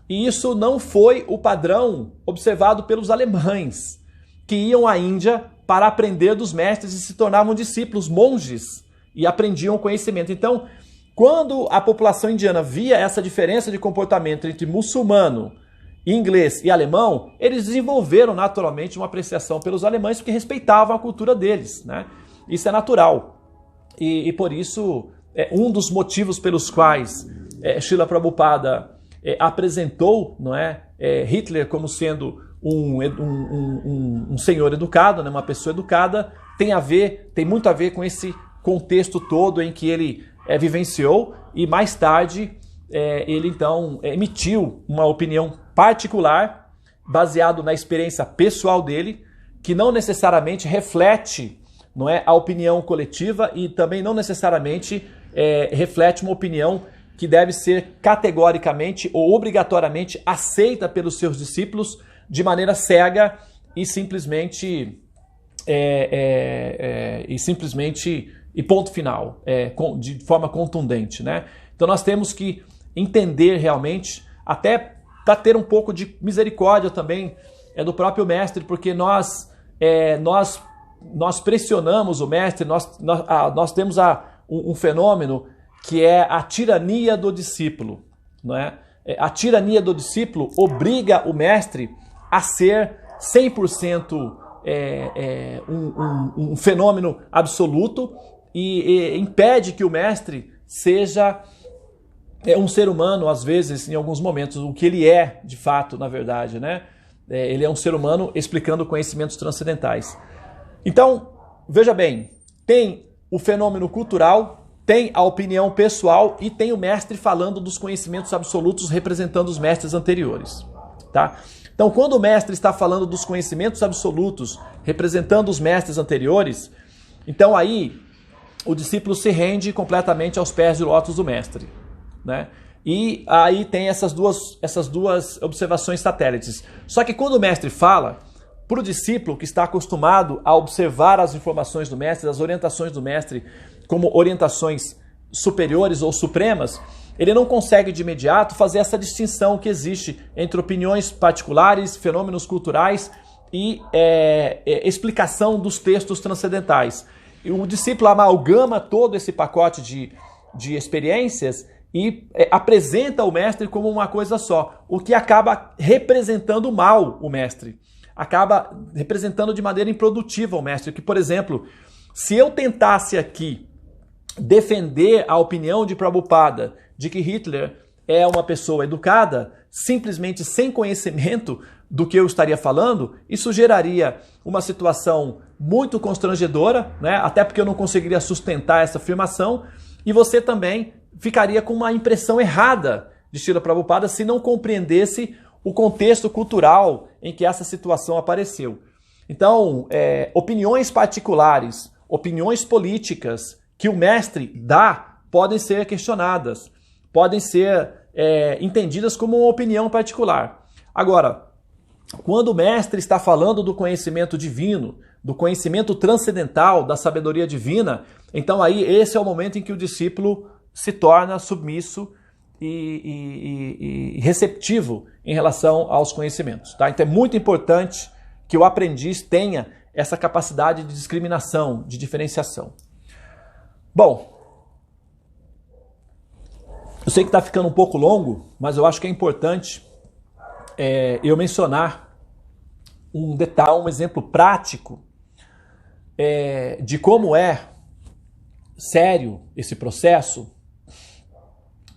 E isso não foi o padrão observado pelos alemães, que iam à Índia para aprender dos mestres e se tornavam discípulos, monges, e aprendiam conhecimento. Então, quando a população indiana via essa diferença de comportamento entre muçulmano, inglês e alemão, eles desenvolveram naturalmente uma apreciação pelos alemães, porque respeitavam a cultura deles, Isso é natural. E por isso, um dos motivos pelos quais Srila Prabhupada apresentou Hitler como sendo um senhor educado, uma pessoa educada, tem muito a ver com esse contexto todo em que ele vivenciou, e mais tarde ele então emitiu uma opinião particular, baseado na experiência pessoal dele, que não necessariamente reflete a opinião coletiva, e também não necessariamente reflete uma opinião que deve ser categoricamente ou obrigatoriamente aceita pelos seus discípulos de maneira cega e simplesmente e ponto final, de forma contundente, Então nós temos que entender realmente, até para ter um pouco de misericórdia também do próprio mestre, porque nós pressionamos o mestre, nós temos um fenômeno que é a tirania do discípulo, A tirania do discípulo obriga o mestre a ser 100% um fenômeno absoluto, e impede que o mestre seja um ser humano, às vezes, em alguns momentos, o que ele é de fato, na verdade, Ele é um ser humano explicando conhecimentos transcendentais. Então, veja bem, tem o fenômeno cultural, tem a opinião pessoal e tem o mestre falando dos conhecimentos absolutos representando os mestres anteriores, tá? Então, quando o mestre está falando dos conhecimentos absolutos representando os mestres anteriores, então aí o discípulo se rende completamente aos pés de lótus do mestre, E aí tem essas duas observações satélites. Só que quando o mestre fala, para o discípulo que está acostumado a observar as informações do mestre, as orientações do mestre como orientações superiores ou supremas, ele não consegue de imediato fazer essa distinção que existe entre opiniões particulares, fenômenos culturais e explicação dos textos transcendentais. E o discípulo amalgama todo esse pacote de experiências e apresenta o mestre como uma coisa só, o que acaba representando mal o mestre, acaba representando de maneira improdutiva o mestre, que, por exemplo, se eu tentasse aqui defender a opinião de Prabhupada de que Hitler é uma pessoa educada, simplesmente sem conhecimento do que eu estaria falando, isso geraria uma situação muito constrangedora, né? Até porque eu não conseguiria sustentar essa afirmação, e você também ficaria com uma impressão errada de Srila Prabhupada se não compreendesse o contexto cultural em que essa situação apareceu. Então, opiniões particulares, opiniões políticas que o mestre dá podem ser questionadas, podem ser entendidas como uma opinião particular. Agora, quando o mestre está falando do conhecimento divino, do conhecimento transcendental, da sabedoria divina, então aí esse é o momento em que o discípulo se torna submisso e receptivo em relação aos conhecimentos. Tá? Então é muito importante que o aprendiz tenha essa capacidade de discriminação, de diferenciação. Bom, eu sei que está ficando um pouco longo, mas eu acho que é importante eu mencionar um detalhe, um exemplo prático de como é sério esse processo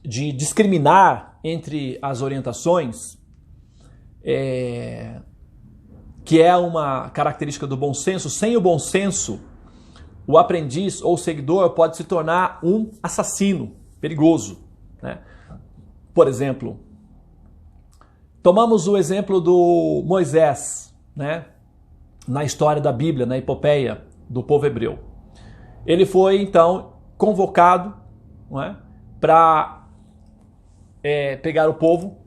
de discriminar entre as orientações, que é uma característica do bom senso. Sem o bom senso, o aprendiz ou o seguidor pode se tornar um assassino perigoso, né? Por exemplo, tomamos o exemplo do Moisés, né? Na história da Bíblia, na epopeia do povo hebreu. Ele foi, então, convocado, não é? Para pegar o povo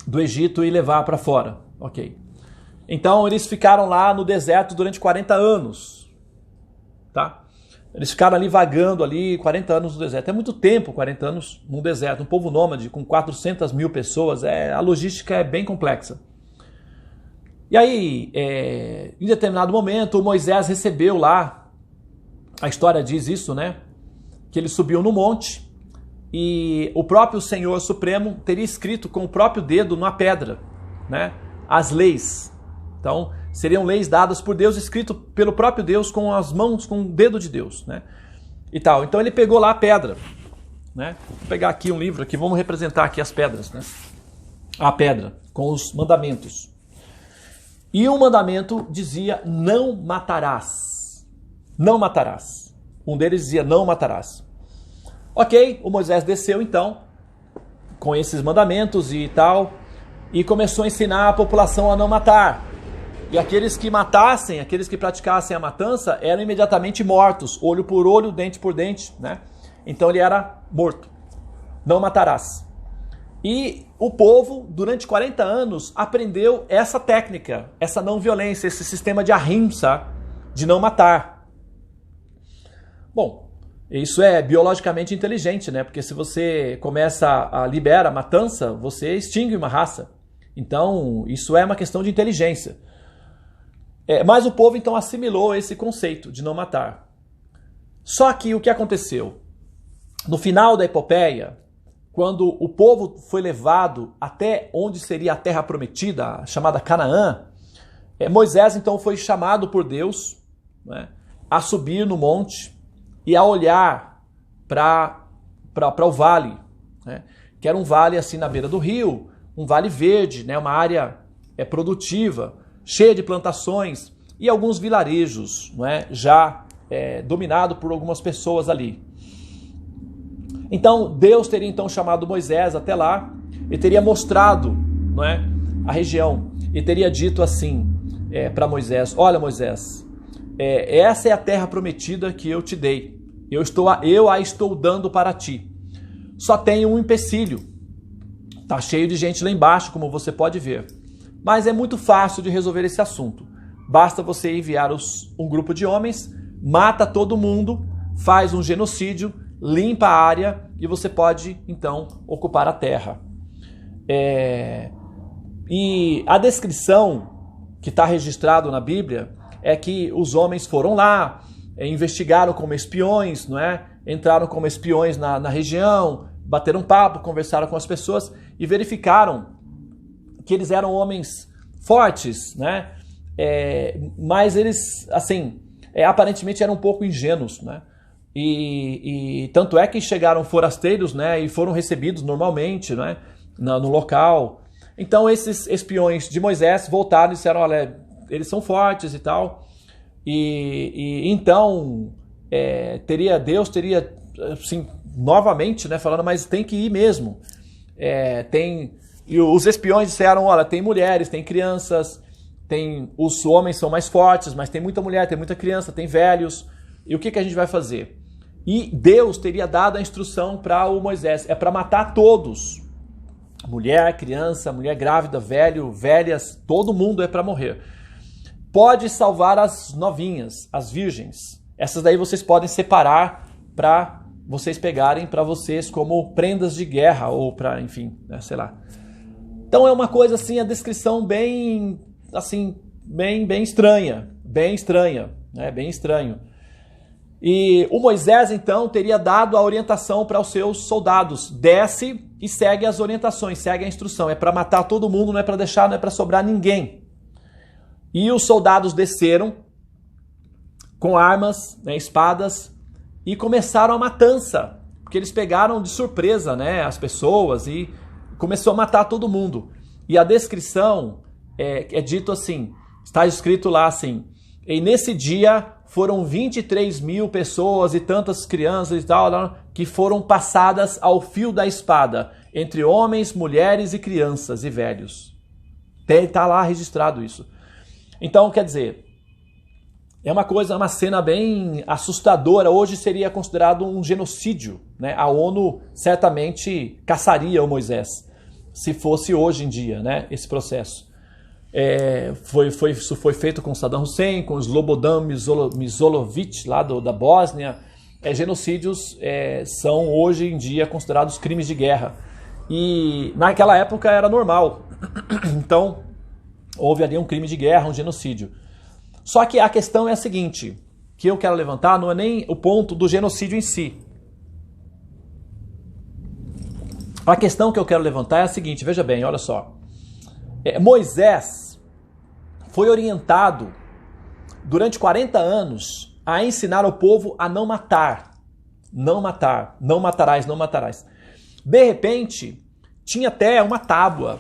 do Egito e levar para fora. Ok. Então, eles ficaram lá no deserto durante 40 anos. Tá? Eles ficaram ali vagando ali 40 anos no deserto. É muito tempo, 40 anos no deserto. Um povo nômade com 400 mil pessoas. A logística é bem complexa. E aí, em determinado momento, Moisés recebeu lá, a história diz isso, né? Que ele subiu no monte e o próprio Senhor Supremo teria escrito com o próprio dedo numa pedra, né? As leis. Então, seriam leis dadas por Deus, escrito pelo próprio Deus com as mãos, com o dedo de Deus, né? E tal. Então ele pegou lá a pedra, né? Vou pegar aqui um livro aqui, vamos representar aqui as pedras, né? A pedra com os mandamentos. E o mandamento dizia: não matarás. Não matarás. Um deles dizia: não matarás. Ok, o Moisés desceu então com esses mandamentos e tal, e começou a ensinar a população a não matar. E aqueles que matassem, aqueles que praticassem a matança, eram imediatamente mortos, olho por olho, dente por dente, né? Então ele era morto. Não matarás. E o povo, durante 40 anos, aprendeu essa técnica, essa não violência, esse sistema de ahimsa, de não matar. Bom, isso é biologicamente inteligente, né? Porque se você começa a liberar a matança, você extingue uma raça. Então, isso é uma questão de inteligência. Mas o povo então assimilou esse conceito de não matar. Só que o que aconteceu? No final da epopeia, quando o povo foi levado até onde seria a terra prometida, a chamada Canaã, Moisés então foi chamado por Deus, né, a subir no monte e a olhar para o vale, né, que era um vale assim na beira do rio, um vale verde, né, uma área produtiva, cheia de plantações e alguns vilarejos, não é, já dominado por algumas pessoas ali. Então Deus teria então chamado Moisés até lá e teria mostrado, não é, a região e teria dito assim para Moisés: olha, Moisés, essa é a terra prometida que eu te dei, eu a estou dando para ti. só tem um empecilho. Tá cheio de gente lá embaixo, como você pode ver. Mas é muito fácil de resolver esse assunto. Basta você enviar um grupo de homens, mata todo mundo, faz um genocídio, limpa a área e você pode, então, ocupar a terra. E a descrição que está registrado na Bíblia é que os homens foram lá, investigaram como espiões, não é? Entraram como espiões na região, bateram papo, conversaram com as pessoas e verificaram que eles eram homens fortes, né? Mas eles, assim, aparentemente eram um pouco ingênuos, né? E tanto é que chegaram forasteiros, né? E foram recebidos normalmente, né? No local. Então esses espiões de Moisés voltaram e disseram, olha, eles são fortes e tal. Então Deus teria, assim, novamente, né? Falando, mas tem que ir mesmo. E os espiões disseram, olha, tem mulheres, tem crianças, os homens são mais fortes, mas tem muita mulher, tem muita criança, tem velhos. E o que a gente vai fazer? E Deus teria dado a instrução para o Moisés, é para matar todos. Mulher, criança, mulher grávida, velho, velhas, todo mundo é para morrer. Pode salvar as novinhas, as virgens. Essas daí vocês podem separar para vocês pegarem para vocês como prendas de guerra ou para, enfim, né, sei lá. Então é uma coisa assim, a descrição bem estranha, bem estranho. E o Moisés então teria dado a orientação para os seus soldados, desce e segue as orientações, segue a instrução, é para matar todo mundo, não é para deixar, não é para sobrar ninguém. E os soldados desceram com armas, né, espadas, e começaram a matança, porque eles pegaram de surpresa, né, as pessoas e começou a matar todo mundo. E a descrição é dito assim, está escrito lá assim, e nesse dia foram 23 mil pessoas e tantas crianças e tal, que foram passadas ao fio da espada, entre homens, mulheres e crianças e velhos. Está lá registrado isso. Então, quer dizer, é uma cena bem assustadora. Hoje seria considerado um genocídio, né? A ONU certamente caçaria o Moisés, se fosse hoje em dia, né, esse processo. Isso foi feito com Saddam Hussein, com Slobodan Milošević, lá da Bósnia. Genocídios são hoje em dia considerados crimes de guerra. E naquela época era normal. Então, houve ali um crime de guerra, um genocídio. Só que a questão é a seguinte, que eu quero levantar, não é nem o ponto do genocídio em si. A questão que eu quero levantar é a seguinte, veja bem, olha só. Moisés foi orientado durante 40 anos a ensinar o povo a não matar. Não matar, não matarás, não matarás. De repente, tinha até uma tábua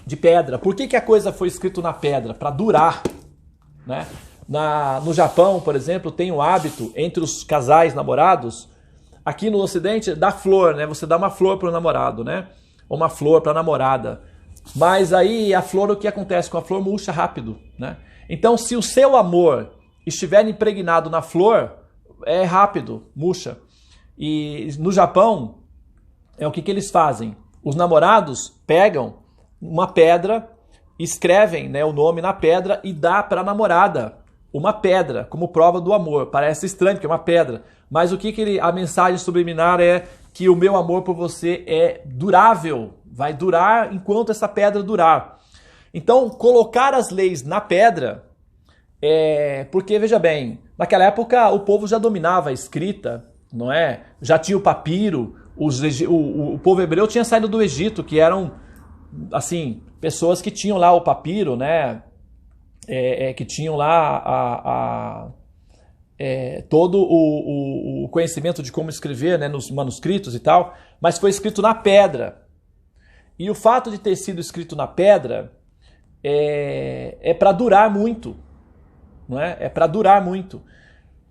de pedra. Por que a coisa foi escrita na pedra? Para durar, né? No Japão, por exemplo, tem o hábito entre os casais namorados, aqui no Ocidente, da flor, né? Você dá uma flor para o namorado, né? Ou uma flor para a namorada. Mas aí a flor, o que acontece com a flor? Murcha rápido, né? Então, se o seu amor estiver impregnado na flor, é rápido, murcha. E no Japão, o que eles fazem? Os namorados pegam uma pedra, escrevem, né, o nome na pedra e dá para a namorada uma pedra como prova do amor. Parece estranho, porque é uma pedra. Mas a mensagem subliminar é que o meu amor por você é durável. Vai durar enquanto essa pedra durar. Então, colocar as leis na pedra porque, veja bem, naquela época o povo já dominava a escrita, não é? Já tinha o papiro, o povo hebreu tinha saído do Egito, que eram, assim, pessoas que tinham lá o papiro, né? Que tinham lá todo o conhecimento de como escrever, né, nos manuscritos e tal, mas foi escrito na pedra. E o fato de ter sido escrito na pedra é para durar muito, não é? É para durar muito.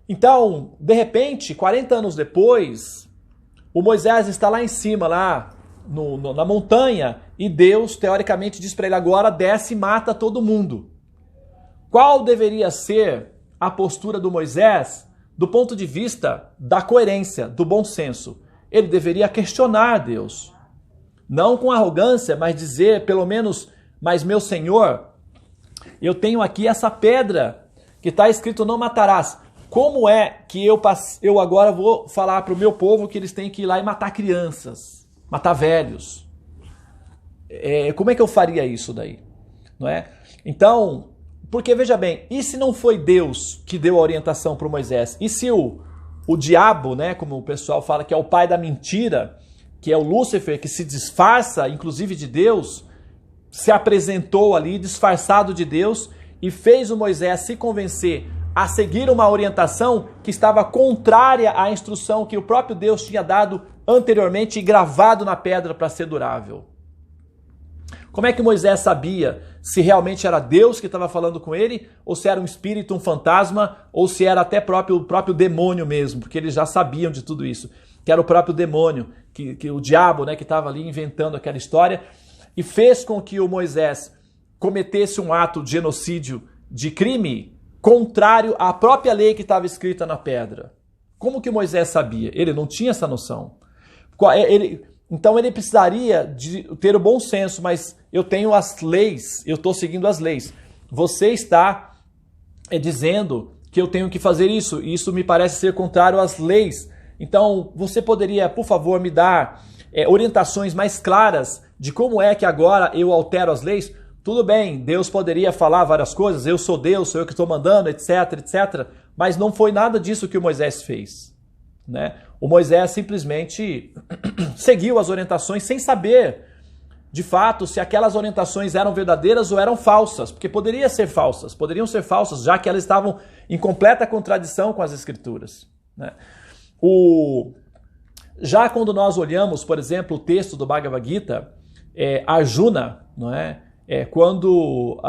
Então, de repente, 40 anos depois, o Moisés está lá em cima, lá na montanha, e Deus, teoricamente, diz para ele agora, desce e mata todo mundo. Qual deveria ser a postura do Moisés do ponto de vista da coerência, do bom senso? ele deveria questionar Deus. Não com arrogância, mas dizer, pelo menos, mas meu Senhor, eu tenho aqui essa pedra que está escrito não matarás. Como é que eu agora vou falar para o meu povo que eles têm que ir lá e matar crianças, matar velhos? Como é que eu faria isso daí? Não é? Então, porque veja bem, e se não foi Deus que deu a orientação para Moisés? E se o diabo, né, como o pessoal fala, que é o pai da mentira, que é o Lúcifer, que se disfarça, inclusive de Deus, se apresentou ali disfarçado de Deus e fez o Moisés se convencer a seguir uma orientação que estava contrária à instrução que o próprio Deus tinha dado anteriormente e gravado na pedra para ser durável. Como é que Moisés sabia se realmente era Deus que estava falando com ele, ou se era um espírito, um fantasma, ou se era até o próprio demônio mesmo, porque eles já sabiam de tudo isso, que era o próprio demônio, que o diabo, né, que estava ali inventando aquela história, e fez com que o Moisés cometesse um ato de genocídio, de crime, contrário à própria lei que estava escrita na pedra. Como que Moisés sabia? Ele não tinha essa noção. Então ele precisaria de ter o bom senso, mas eu tenho as leis, eu estou seguindo as leis. Você está dizendo que eu tenho que fazer isso, e isso me parece ser contrário às leis. Então você poderia, por favor, me dar orientações mais claras de como é que agora eu altero as leis? Tudo bem, Deus poderia falar várias coisas, eu sou Deus, sou eu que estou mandando, etc, etc. Mas não foi nada disso que o Moisés fez, né? O Moisés simplesmente seguiu as orientações sem saber, de fato, se aquelas orientações eram verdadeiras ou eram falsas, porque poderiam ser falsas, já que elas estavam em completa contradição com as Escrituras, né? Já quando nós olhamos, por exemplo, o texto do Bhagavad Gita, Arjuna, não é? Quando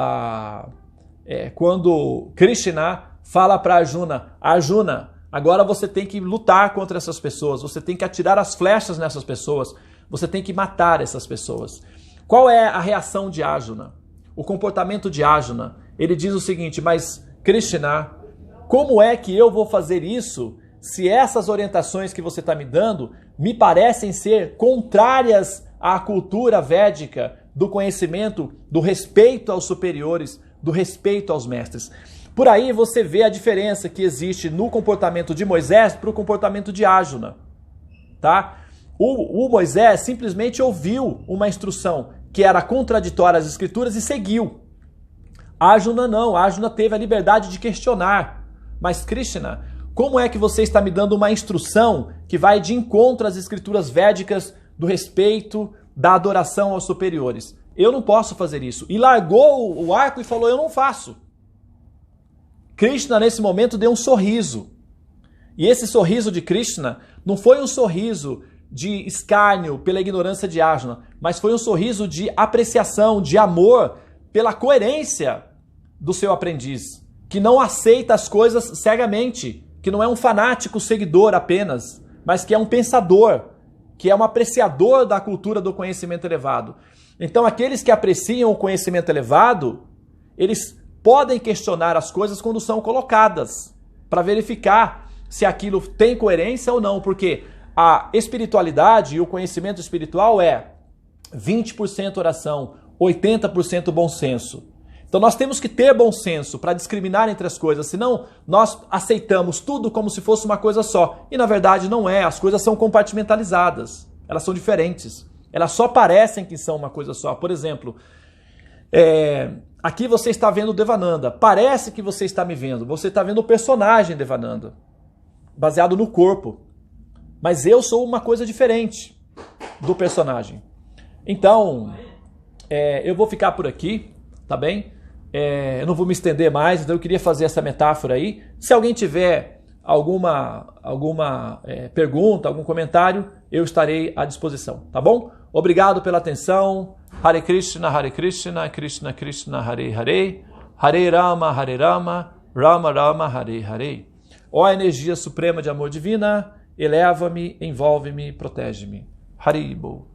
Krishna fala para Arjuna, agora você tem que lutar contra essas pessoas, você tem que atirar as flechas nessas pessoas, você tem que matar essas pessoas. Qual é a reação de Arjuna? O comportamento de Arjuna? Ele diz o seguinte, mas Krishna, como é que eu vou fazer isso se essas orientações que você está me dando me parecem ser contrárias à cultura védica, do conhecimento, do respeito aos superiores, do respeito aos mestres? Por aí você vê a diferença que existe no comportamento de Moisés para o comportamento de Arjuna, tá? O Moisés simplesmente ouviu uma instrução que era contraditória às Escrituras e seguiu. Arjuna não, Arjuna teve a liberdade de questionar. Mas Krishna, como é que você está me dando uma instrução que vai de encontro às Escrituras védicas, do respeito, da adoração aos superiores? Eu não posso fazer isso. E largou o arco e falou, eu não faço. Krishna, nesse momento, deu um sorriso. E esse sorriso de Krishna não foi um sorriso de escárnio pela ignorância de Arjuna, mas foi um sorriso de apreciação, de amor pela coerência do seu aprendiz, que não aceita as coisas cegamente, que não é um fanático seguidor apenas, mas que é um pensador, que é um apreciador da cultura do conhecimento elevado. Então, aqueles que apreciam o conhecimento elevado, eles podem questionar as coisas quando são colocadas, para verificar se aquilo tem coerência ou não, porque a espiritualidade e o conhecimento espiritual é 20% oração, 80% bom senso. Então nós temos que ter bom senso para discriminar entre as coisas, senão nós aceitamos tudo como se fosse uma coisa só. E na verdade não é, as coisas são compartimentalizadas, elas são diferentes, elas só parecem que são uma coisa só. Por exemplo, aqui você está vendo o Devananda, parece que você está me vendo, você está vendo o personagem Devananda, baseado no corpo. Mas eu sou uma coisa diferente do personagem. Então, eu vou ficar por aqui, tá bem? Eu não vou me estender mais, então eu queria fazer essa metáfora aí. Se alguém tiver alguma pergunta, algum comentário, eu estarei à disposição, tá bom? Obrigado pela atenção. Hare Krishna, Krishna Krishna, Hare Hare, Hare Rama, Rama Rama, Hare Hare. Ó energia suprema de amor divina, eleva-me, envolve-me, protege-me. Haribo.